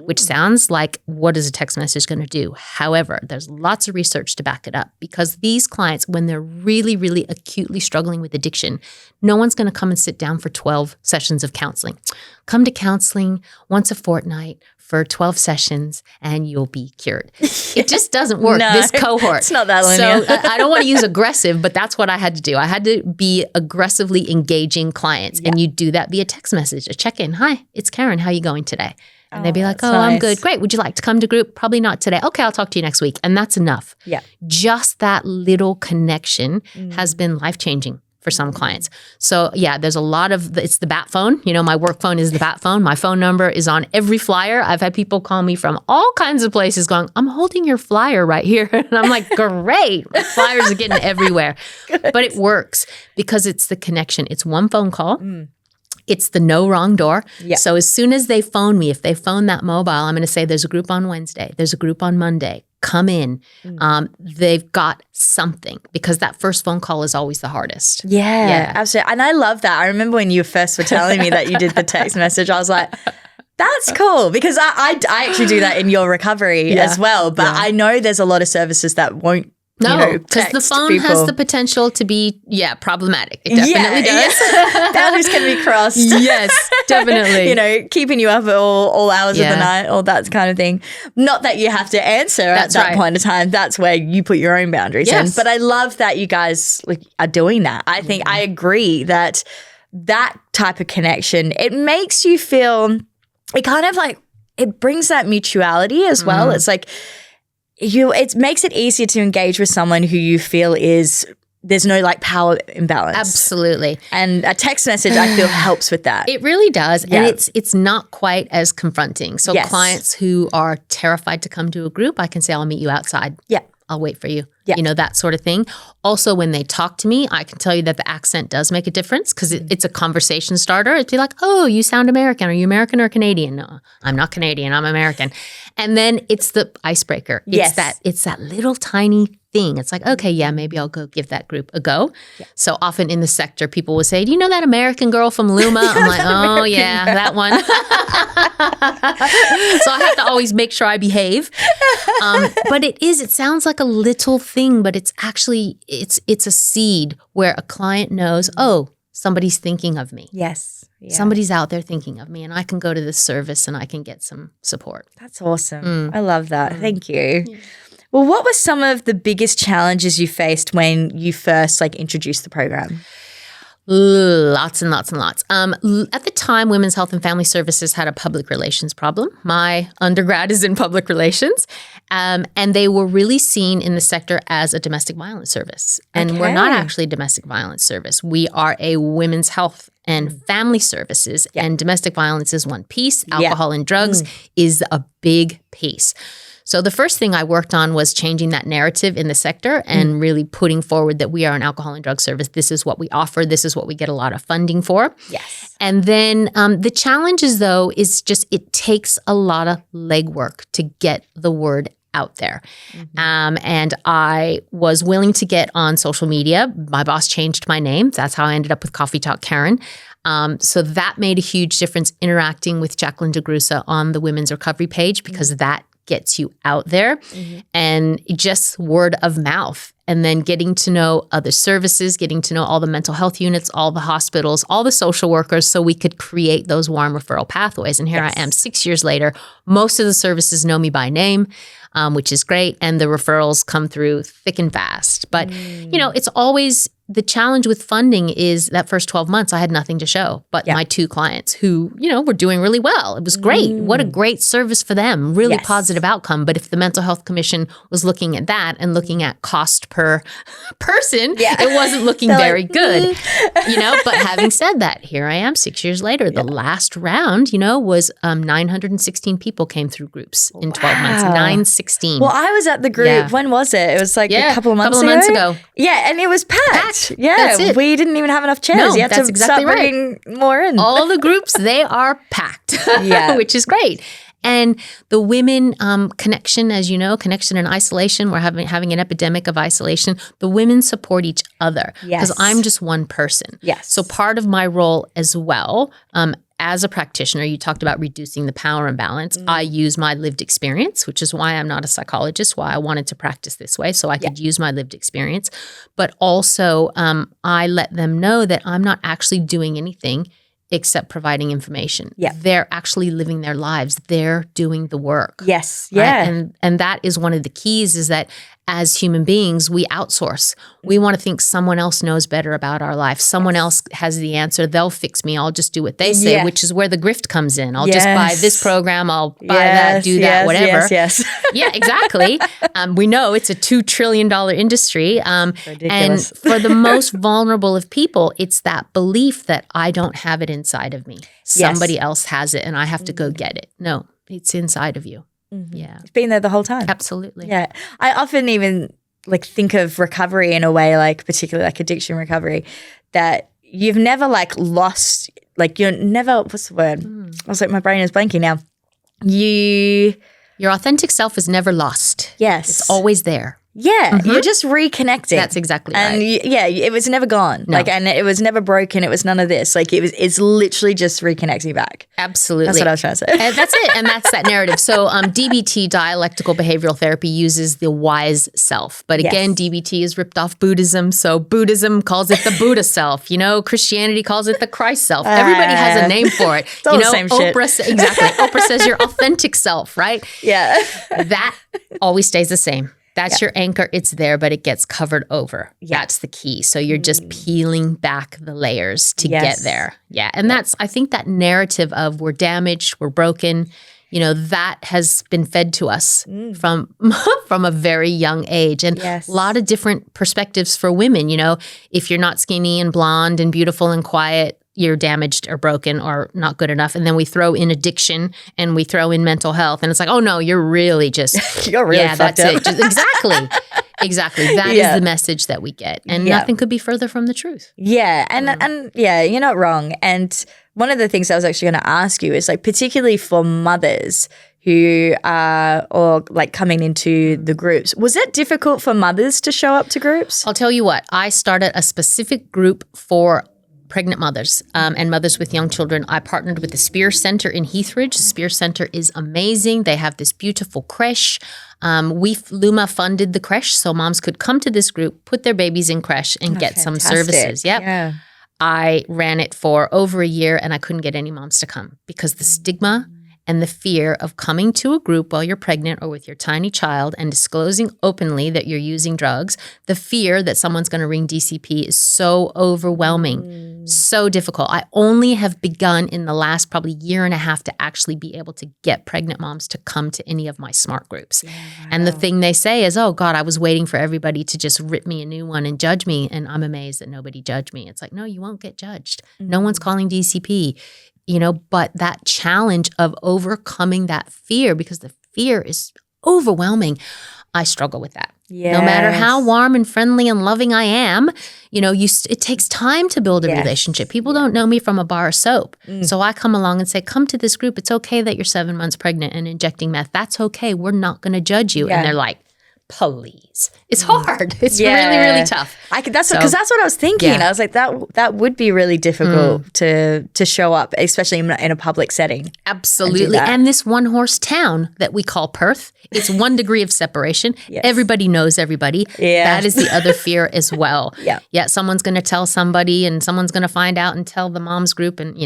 [SPEAKER 2] which sounds like, what is a text message going to do? However, there's lots of research to back it up, because these clients, when they're really, really acutely struggling with addiction, no one's going to come and sit down for 12 sessions of counseling. Come to counseling once a fortnight for 12 sessions and you'll be cured. It just doesn't work, this cohort.
[SPEAKER 1] It's not that linear.
[SPEAKER 2] So I don't want to use aggressive, but that's what I had to do. I had to be aggressively engaging clients. And you do that via text message, a check-in. Hi, it's Karen. How are you going today? And they'd be like, oh, nice. I'm good. Great. Would you like to come to group? Probably not today. Okay, I'll talk to you next week. And that's enough. Just that little connection has been life-changing for some clients. So there's a lot of, it's the bat phone. My work phone is the bat phone. My phone number is on every flyer. I've had people call me from all kinds of places going, I'm holding your flyer right here. And I'm like, great. Flyers are getting everywhere. But it works because it's the connection. It's one phone call. It's the no wrong door. So as soon as they phone me, if they phone that mobile, I'm going to say there's a group on Wednesday. There's a group on Monday. Come in. They've got something, because that first phone call is always the hardest.
[SPEAKER 1] Yeah, absolutely. And I love that. I remember when you first were telling me that you did the text message, I was like, that's cool, because I actually do that in your recovery as well. But I know there's a lot of services that won't.
[SPEAKER 2] No, because the phone has the potential to be, problematic. It definitely does.
[SPEAKER 1] Boundaries can be crossed.
[SPEAKER 2] Yes, definitely.
[SPEAKER 1] Keeping you up at all hours of the night, all that kind of thing. Not that you have to answer at that point in time. That's where you put your own boundaries in. But I love that you guys are doing that. I think I agree that type of connection, it makes you feel, it kind of like, it brings that mutuality as well. It's like, it makes it easier to engage with someone who you feel there's no power imbalance.
[SPEAKER 2] Absolutely.
[SPEAKER 1] And a text message, I feel, helps with that.
[SPEAKER 2] It really does. And it's not quite as confronting. So clients who are terrified to come to a group, I can say, I'll meet you outside. I'll wait for you. That sort of thing. Also, when they talk to me, I can tell you that the accent does make a difference, because it's a conversation starter. It'd be like, oh, you sound American. Are you American or Canadian? No, I'm not Canadian. I'm American. And then it's the icebreaker. It's that little tiny thing. It's like, okay, maybe I'll go give that group a go. So often in the sector, people will say, do you know that American girl from Luma? I'm like, oh yeah, that one. So I have to always make sure I behave. But it sounds like a little thing, but it's actually, it's a seed where a client knows, oh, somebody's thinking of me. Somebody's out there thinking of me, and I can go to this service and I can get some support.
[SPEAKER 1] That's awesome. I love that. Thank you. Well, what were some of the biggest challenges you faced when you first introduced the program?
[SPEAKER 2] Lots and lots and lots. At the time, Women's Health and Family Services had a public relations problem. My undergrad is in public relations, and they were really seen in the sector as a domestic violence service. And we're not actually a domestic violence service. We are a women's health and family services, and domestic violence is one piece. Alcohol and drugs is a big piece. So the first thing I worked on was changing that narrative in the sector and really putting forward that we are an alcohol and drug service. This is what we offer. This is what we get a lot of funding for.
[SPEAKER 1] Yes.
[SPEAKER 2] And then the challenges, though, is just it takes a lot of legwork to get the word out there. And I was willing to get on social media. My boss changed my name. That's how I ended up with Coffee Talk Karen. So that made a huge difference interacting with Jacqueline DeGrussa on the Women's Recovery page because that gets you out there and just word of mouth. And then getting to know other services, getting to know all the mental health units, all the hospitals, all the social workers so we could create those warm referral pathways. And here I am 6 years later. Most of the services know me by name, which is great. And the referrals come through thick and fast. But, it's always the challenge with funding is that first 12 months, I had nothing to show but my 2 clients who, were doing really well. It was great. What a great service for them. Really positive outcome. But if the Mental Health Commission was looking at that and looking at cost per person, it wasn't looking very good. But having said that, here I am 6 years later. The last round, was 916 people came through groups in 12 months. 916.
[SPEAKER 1] Well, I was at the group. When was it? It was like a couple of months ago. Yeah, and it was packed. Yeah, we didn't even have enough chairs.
[SPEAKER 2] No,
[SPEAKER 1] you had
[SPEAKER 2] that's
[SPEAKER 1] to
[SPEAKER 2] exactly
[SPEAKER 1] start bringing more in.
[SPEAKER 2] All the groups, they are packed, which is great. And the women connection, as you know, connection and isolation, we're having an epidemic of isolation. The women support each other because I'm just one person.
[SPEAKER 1] Yes.
[SPEAKER 2] So part of my role as well, as a practitioner, you talked about reducing the power imbalance. I use my lived experience, which is why I'm not a psychologist, why I wanted to practice this way, so I could use my lived experience. But also, I let them know that I'm not actually doing anything except providing information. They're actually living their lives. They're doing the work.
[SPEAKER 1] Yes.
[SPEAKER 2] Right? And that is one of the keys is that as human beings, we outsource. We want to think someone else knows better about our life. Someone else has the answer. They'll fix me. I'll just do what they say, which is where the grift comes in. I'll just buy this program. I'll buy that, do that, whatever.
[SPEAKER 1] Yes.
[SPEAKER 2] Yeah, exactly. We know it's a $2 trillion industry. And for the most vulnerable of people, it's that belief that I don't have it inside of me. Somebody else has it and I have to go get it. No, it's inside of you. Yeah.
[SPEAKER 1] It's been there the whole time.
[SPEAKER 2] Absolutely.
[SPEAKER 1] Yeah. I often even think of recovery in a way, particularly addiction recovery, that you've never lost, you're never, what's the word? I was my brain is blanking now.
[SPEAKER 2] Your authentic self is never lost.
[SPEAKER 1] Yes.
[SPEAKER 2] It's always there.
[SPEAKER 1] Yeah, you're just reconnecting.
[SPEAKER 2] That's exactly right.
[SPEAKER 1] And it was never gone.
[SPEAKER 2] No.
[SPEAKER 1] And it was never broken. It was none of this. It's literally just reconnecting back.
[SPEAKER 2] Absolutely.
[SPEAKER 1] That's what I was trying to say.
[SPEAKER 2] And that's it. And that's that narrative. So DBT, dialectical behavioral therapy, uses the wise self. But again, DBT is ripped off Buddhism. So Buddhism calls it the Buddha self. Christianity calls it the Christ self. Everybody has a name for it.
[SPEAKER 1] It's all the same shit.
[SPEAKER 2] Exactly. Oprah says your authentic self, right?
[SPEAKER 1] Yeah.
[SPEAKER 2] That always stays the same. That's your anchor. It's there, but it gets covered over. That's the key. So you're just peeling back the layers to get there. Yeah. And that's, I think that narrative of we're damaged, we're broken, that has been fed to us from a very young age. And a lot of different perspectives for women. If you're not skinny and blonde and beautiful and quiet, you're damaged or broken or not good enough. And then we throw in addiction and we throw in mental health. And it's oh no, you're really just,
[SPEAKER 1] you're really fucked up.
[SPEAKER 2] It. Exactly. That is the message that we get. And nothing could be further from the truth.
[SPEAKER 1] Yeah. And you're not wrong. And one of the things I was actually going to ask you is particularly for mothers who are coming into the groups, was it difficult for mothers to show up to groups?
[SPEAKER 2] I'll tell you what, I started a specific group for pregnant mothers and mothers with young children. I partnered with the Spear Center in Heathridge. The Spear Center is amazing. They have this beautiful creche. Luma funded the creche so moms could come to this group, put their babies in creche and get some services. Yep. Yeah. I ran it for over a year and I couldn't get any moms to come because the stigma and the fear of coming to a group while you're pregnant or with your tiny child and disclosing openly that you're using drugs, the fear that someone's going to ring DCP is so overwhelming, so difficult. I only have begun in the last probably year and a half to actually be able to get pregnant moms to come to any of my SMART groups. Yeah, wow. And the thing they say is, oh God, I was waiting for everybody to just rip me a new one and judge me. And I'm amazed that nobody judged me. It's no, you won't get judged. No one's calling DCP. But that challenge of overcoming that fear, because the fear is overwhelming. I struggle with that.
[SPEAKER 1] Yes.
[SPEAKER 2] No matter how warm and friendly and loving I am, it takes time to build a relationship. People don't know me from a bar of soap. So I come along and say, come to this group. It's okay that you're 7 months pregnant and injecting meth. That's okay. We're not going to judge you. And they're like, please. It's hard. It's really, really tough.
[SPEAKER 1] That's what I was thinking. I was like, that would be really difficult to show up, especially in a public setting.
[SPEAKER 2] Absolutely. And this one horse town that we call Perth, it's 1 degree of separation.
[SPEAKER 1] Yes.
[SPEAKER 2] Everybody knows everybody.
[SPEAKER 1] Yeah.
[SPEAKER 2] That is the other fear as well.
[SPEAKER 1] Yeah.
[SPEAKER 2] Someone's going to tell somebody and someone's going to find out and tell the mom's group and,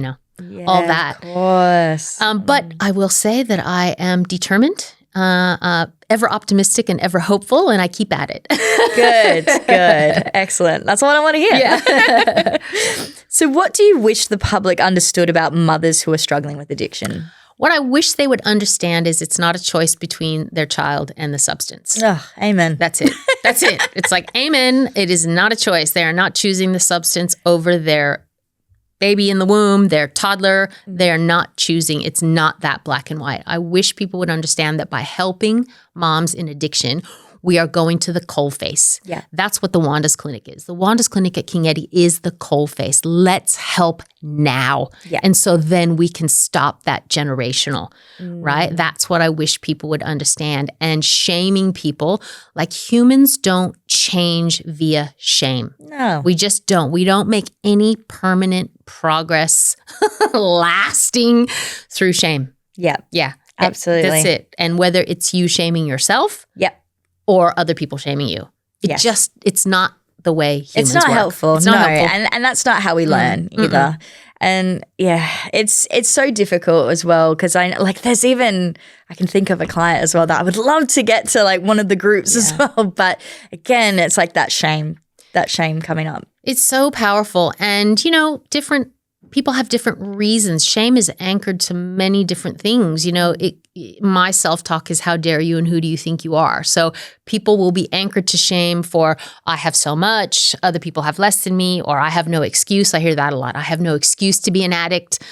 [SPEAKER 2] all that.
[SPEAKER 1] Of course.
[SPEAKER 2] But I will say that I am determined, ever optimistic and ever hopeful, and I keep at it.
[SPEAKER 1] Good. Excellent. That's what I want to hear.
[SPEAKER 2] Yeah.
[SPEAKER 1] So what do you wish the public understood about mothers who are struggling with addiction?
[SPEAKER 2] What I wish they would understand is it's not a choice between their child and the substance.
[SPEAKER 1] Oh, amen.
[SPEAKER 2] That's it. That's it. It's like, amen. It is not a choice. They are not choosing the substance over their baby in the womb, their toddler. They're not choosing. It's not that black and white. I wish people would understand that by helping moms in addiction, we are going to the coalface.
[SPEAKER 1] Yeah.
[SPEAKER 2] That's what the Wanda's Clinic is. The Wanda's Clinic at King Eddie is the coalface. Let's help now.
[SPEAKER 1] Yeah.
[SPEAKER 2] And so then we can stop that generational, right? That's what I wish people would understand. And shaming people, like humans don't change via shame.
[SPEAKER 1] No.
[SPEAKER 2] We just don't. We don't make any permanent progress lasting through shame.
[SPEAKER 1] Yeah.
[SPEAKER 2] Yeah.
[SPEAKER 1] Absolutely.
[SPEAKER 2] That's it. And whether it's you shaming yourself or other people shaming you. It's not the way humans
[SPEAKER 1] It's not
[SPEAKER 2] work.
[SPEAKER 1] helpful.
[SPEAKER 2] It's not helpful.
[SPEAKER 1] And that's not how we learn either. And it's so difficult as well because I can think of a client as well that I would love to get to like one of the groups as well. But again, it's like that shame coming up.
[SPEAKER 2] It's so powerful. And, different people have different reasons. Shame is anchored to many different things. My self-talk is how dare you and who do you think you are? So people will be anchored to shame for I have so much, other people have less than me, or I have no excuse. I hear that a lot. I have no excuse to be an addict.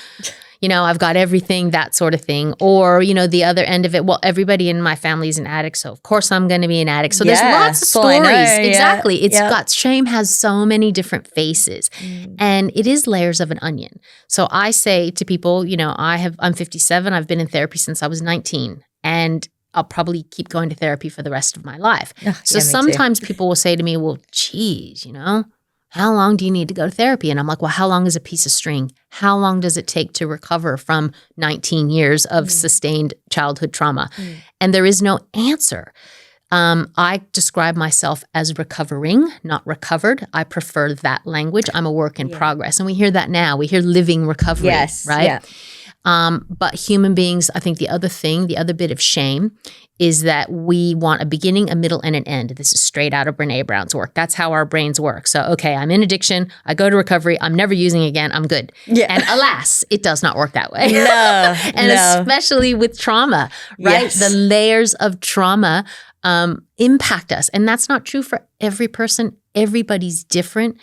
[SPEAKER 2] I've got everything, that sort of thing. Or, the other end of it, well, everybody in my family is an addict, so of course I'm going to be an addict. So there's lots of stories. Exactly. Shame has so many different faces. And it is layers of an onion. So I say to people, I'm 57. I've been in therapy since I was 19. And I'll probably keep going to therapy for the rest of my life. So sometimes people will say to me, well, geez, how long do you need to go to therapy? And I'm like, well, how long is a piece of string? How long does it take to recover from 19 years of sustained childhood trauma? And there is no answer. I describe myself as recovering, not recovered. I prefer that language. I'm a work in progress. And we hear that now. We hear living recovery, right? Yeah. But human beings, I think the other bit of shame is that we want a beginning, a middle, and an end. This is straight out of Brené Brown's work. That's how our brains work. So, okay, I'm in addiction. I go to recovery. I'm never using again. I'm good. Yeah. And alas, it does not work that way.
[SPEAKER 1] No.
[SPEAKER 2] Especially with trauma, right? Yes. The layers of trauma impact us. And that's not true for every person. Everybody's different.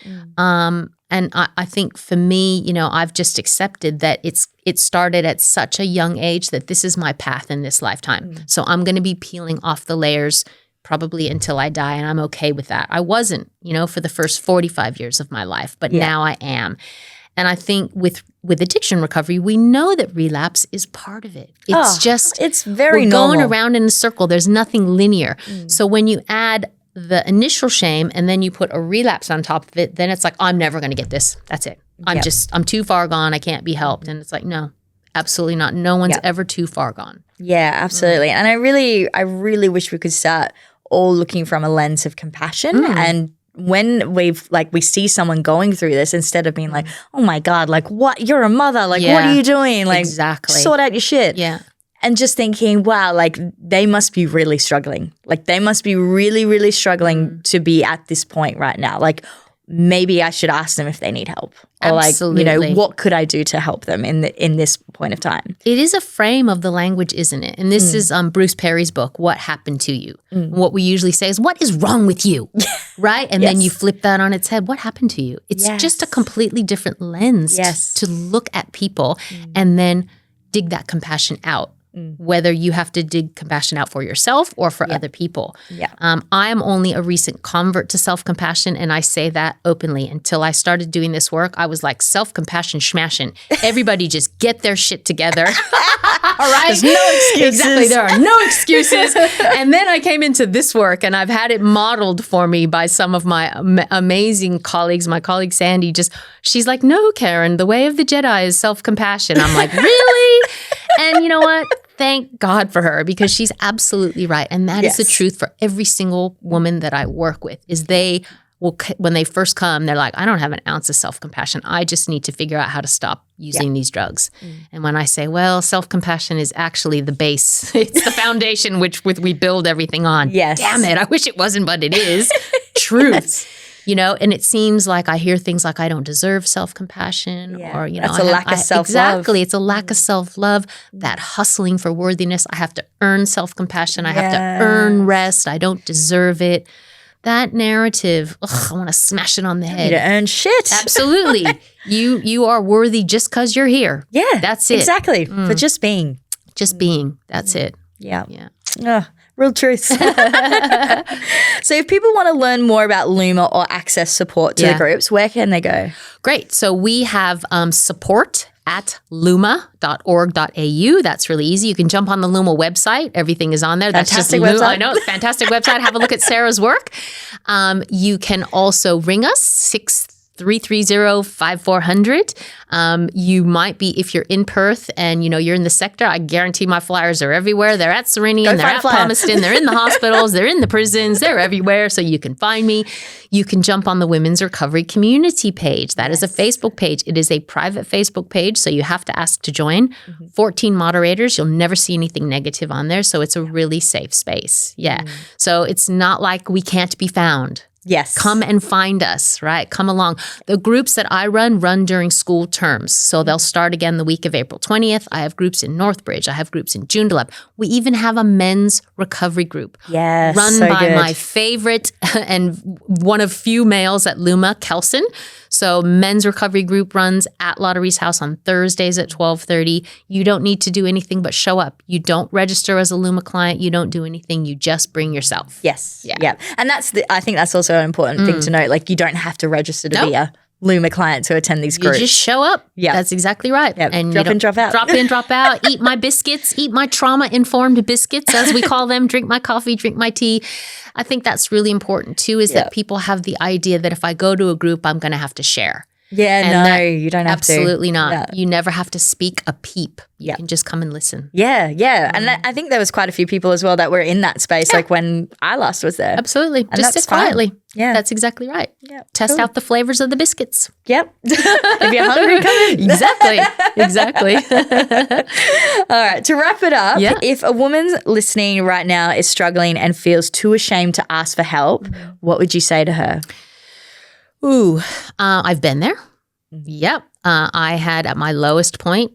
[SPEAKER 2] And I think for me, I've just accepted that it started at such a young age that this is my path in this lifetime. So I'm going to be peeling off the layers probably until I die, and I'm okay with that. I wasn't, for the first 45 years of my life, but now I am. And I think with addiction recovery, we know that relapse is part of it. It's
[SPEAKER 1] very
[SPEAKER 2] we're
[SPEAKER 1] normal.
[SPEAKER 2] Going around in a circle. There's nothing linear. So when you add the initial shame and then you put a relapse on top of it, then it's like, I'm never going to get this. That's it. I'm too far gone. I can't be helped. And it's like, no, absolutely not. No one's ever too far gone.
[SPEAKER 1] Yeah, absolutely. And I really wish we could start all looking from a lens of compassion. And when we see someone going through this, instead of being like, oh my God, like what? You're a mother. Like, what are you doing? Like,
[SPEAKER 2] exactly.
[SPEAKER 1] Sort out your shit.
[SPEAKER 2] Yeah.
[SPEAKER 1] And just thinking, wow, like they must be really struggling. Like they must be really, really struggling to be at this point right now. Like maybe I should ask them if they need help. Or
[SPEAKER 2] Absolutely.
[SPEAKER 1] what could I do to help them in this point of time?
[SPEAKER 2] It is a frame of the language, isn't it? And this is Bruce Perry's book, What Happened to You? What we usually say is, what is wrong with you? Right? And then you flip that on its head. What happened to you? It's just a completely different lens to look at people and then dig that compassion out. whether you have to dig compassion out for yourself or for other people.
[SPEAKER 1] Yeah.
[SPEAKER 2] I am only a recent convert to self-compassion, and I say that openly. Until I started doing this work, I was like, self-compassion smashing. Everybody just get their shit together. All right?
[SPEAKER 1] There's no excuses.
[SPEAKER 2] Exactly. There are no excuses. And then I came into this work, and I've had it modeled for me by some of my amazing colleagues. My colleague Sandy, she's like, no, Karen, the way of the Jedi is self-compassion. I'm like, really? And you know what? Thank God for her, because she's absolutely right. And that is the truth for every single woman that I work with, is they will, when they first come, they're like, I don't have an ounce of self-compassion. I just need to figure out how to stop using these drugs. And when I say, well, self-compassion is actually the base. It's the foundation which we build everything on.
[SPEAKER 1] Yes.
[SPEAKER 2] Damn it. I wish it wasn't, but it is. Truth. You know, and it seems like I hear things like I don't deserve self-compassion or, you know.
[SPEAKER 1] That's a lack of self-love.
[SPEAKER 2] Exactly. It's a lack of self-love, that hustling for worthiness. I have to earn self-compassion. I have to earn rest. I don't deserve it. That narrative, I want to smash it on the head.
[SPEAKER 1] You to earn shit.
[SPEAKER 2] Absolutely. You are worthy just because you're here.
[SPEAKER 1] Yeah.
[SPEAKER 2] That's it.
[SPEAKER 1] Exactly. For just being.
[SPEAKER 2] Just being. That's it.
[SPEAKER 1] Yeah.
[SPEAKER 2] Yeah.
[SPEAKER 1] Oh, real truth. So if people want to learn more about Luma or access support to the groups, where can they go?
[SPEAKER 2] Great. So we have support at luma.org.au. That's really easy. You can jump on the Luma website. Everything is on there. That's
[SPEAKER 1] Fantastic
[SPEAKER 2] just
[SPEAKER 1] website.
[SPEAKER 2] I know. Fantastic website. Have a look at Sarah's work. You can also ring us, 330-5400. You might be, if you're in Perth and you know you're in the sector, I guarantee my flyers are everywhere. They're at Serenian, they're at Palmerston, they're in the hospitals, they're in the prisons, they're everywhere, so you can find me. You can jump on the Women's Recovery Community page. That is a Facebook page. It is a private Facebook page, so you have to ask to join. 14 moderators. You'll never see anything negative on there, so it's a really safe space. Yeah. So it's not like we can't be found.
[SPEAKER 1] Yes.
[SPEAKER 2] Come and find us, right? Come along. The groups that I run during school terms. So they'll start again the week of April 20th. I have groups in Northbridge. I have groups in Joondalup. We even have a men's recovery group.
[SPEAKER 1] Yes.
[SPEAKER 2] Run by my favorite and one of few males at Luma, Kelson. So men's recovery group runs at Lottery's house on Thursdays at 12:30. You don't need to do anything but show up. You don't register as a Luma client. You don't do anything. You just bring yourself.
[SPEAKER 1] Yes. Yeah. And I think that's also an important thing to note. Like, you don't have to register to be a Luma client to attend these groups.
[SPEAKER 2] You just show up.
[SPEAKER 1] Yeah.
[SPEAKER 2] That's exactly right.
[SPEAKER 1] Yep.
[SPEAKER 2] And
[SPEAKER 1] drop in, drop out.
[SPEAKER 2] Drop in, drop out. Eat my biscuits. Eat my trauma-informed biscuits, as we call them. Drink my coffee. Drink my tea. I think that's really important too, is that people have the idea that if I go to a group, I'm going to have to share.
[SPEAKER 1] Yeah,
[SPEAKER 2] And
[SPEAKER 1] no,
[SPEAKER 2] that-
[SPEAKER 1] you don't have to.
[SPEAKER 2] Absolutely not.
[SPEAKER 1] Yeah.
[SPEAKER 2] You never have to speak a peep. You can just come and listen.
[SPEAKER 1] Yeah. And I think there was quite a few people as well that were in that space, like when I last was there.
[SPEAKER 2] Absolutely.
[SPEAKER 1] And
[SPEAKER 2] Just
[SPEAKER 1] that's
[SPEAKER 2] sit quietly.
[SPEAKER 1] fine. Yeah.
[SPEAKER 2] That's exactly right.
[SPEAKER 1] Yeah,
[SPEAKER 2] Test
[SPEAKER 1] cool.
[SPEAKER 2] out the flavors of the biscuits.
[SPEAKER 1] Yep. If you're hungry, come in.
[SPEAKER 2] Exactly.
[SPEAKER 1] All right. To wrap it up,
[SPEAKER 2] Yeah.
[SPEAKER 1] if a woman listening right now is struggling and feels too ashamed to ask for help, what would you say to her?
[SPEAKER 2] Ooh, I've been there. Yep. I had, at my lowest point,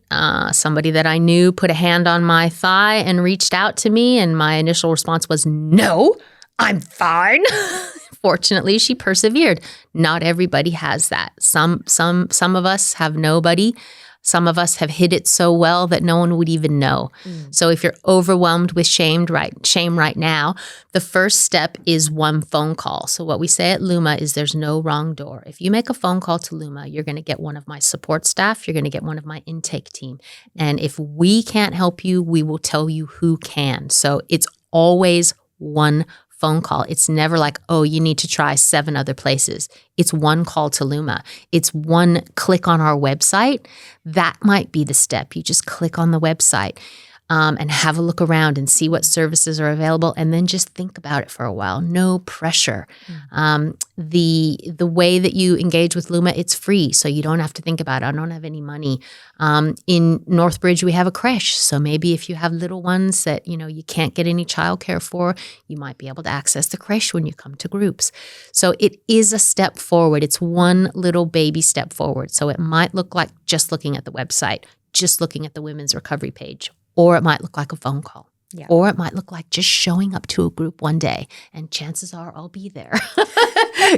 [SPEAKER 2] somebody that I knew put a hand on my thigh and reached out to me, and my initial response was, no, I'm fine. Fortunately, she persevered. Not everybody has that. Some of us have nobody. Some of us have hid it so well that no one would even know. So if you're overwhelmed with shame right now, the first step is one phone call. So what we say at Luma is there's no wrong door. If you make a phone call to Luma, you're going to get one of my support staff. You're going to get one of my intake team. And if we can't help you, we will tell you who can. So it's always one phone call. It's never like, oh, you need to try 7 other places. It's one call to Luma. It's one click on our website. That might be the step. You just click on the website and have a look around and see what services are available, and then just think about it for a while. No pressure. The way that you engage with Luma, it's free, so you don't have to think about it. I don't have any money. In Northbridge, we have a creche, so maybe if you have little ones that you can't get any childcare for, you might be able to access the creche when you come to groups. So it is a step forward. It's one little baby step forward. So it might look like just looking at the website, just looking at the Women's Recovery page, or it might look like a phone call.
[SPEAKER 1] Yeah.
[SPEAKER 2] Or it might look like just showing up to a group one day, and chances are I'll be there.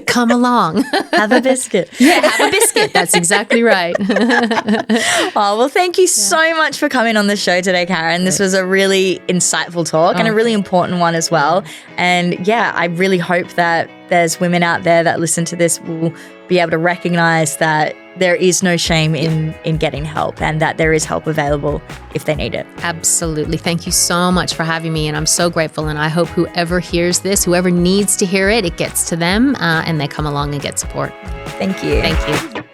[SPEAKER 2] Come along.
[SPEAKER 1] Have a biscuit.
[SPEAKER 2] Yeah, have a biscuit. That's exactly right.
[SPEAKER 1] Oh, well, thank you so much for coming on the show today, Karen. This was a really insightful talk and a really important one as well. And yeah, I really hope that there's women out there that listen to this will be able to recognize that there is no shame in getting help, and that there is help available if they need it.
[SPEAKER 2] Absolutely. Thank you so much for having me. And I'm so grateful. And I hope whoever hears this, whoever needs to hear it, it gets to them and they come along and get support.
[SPEAKER 1] Thank you.
[SPEAKER 2] Thank you.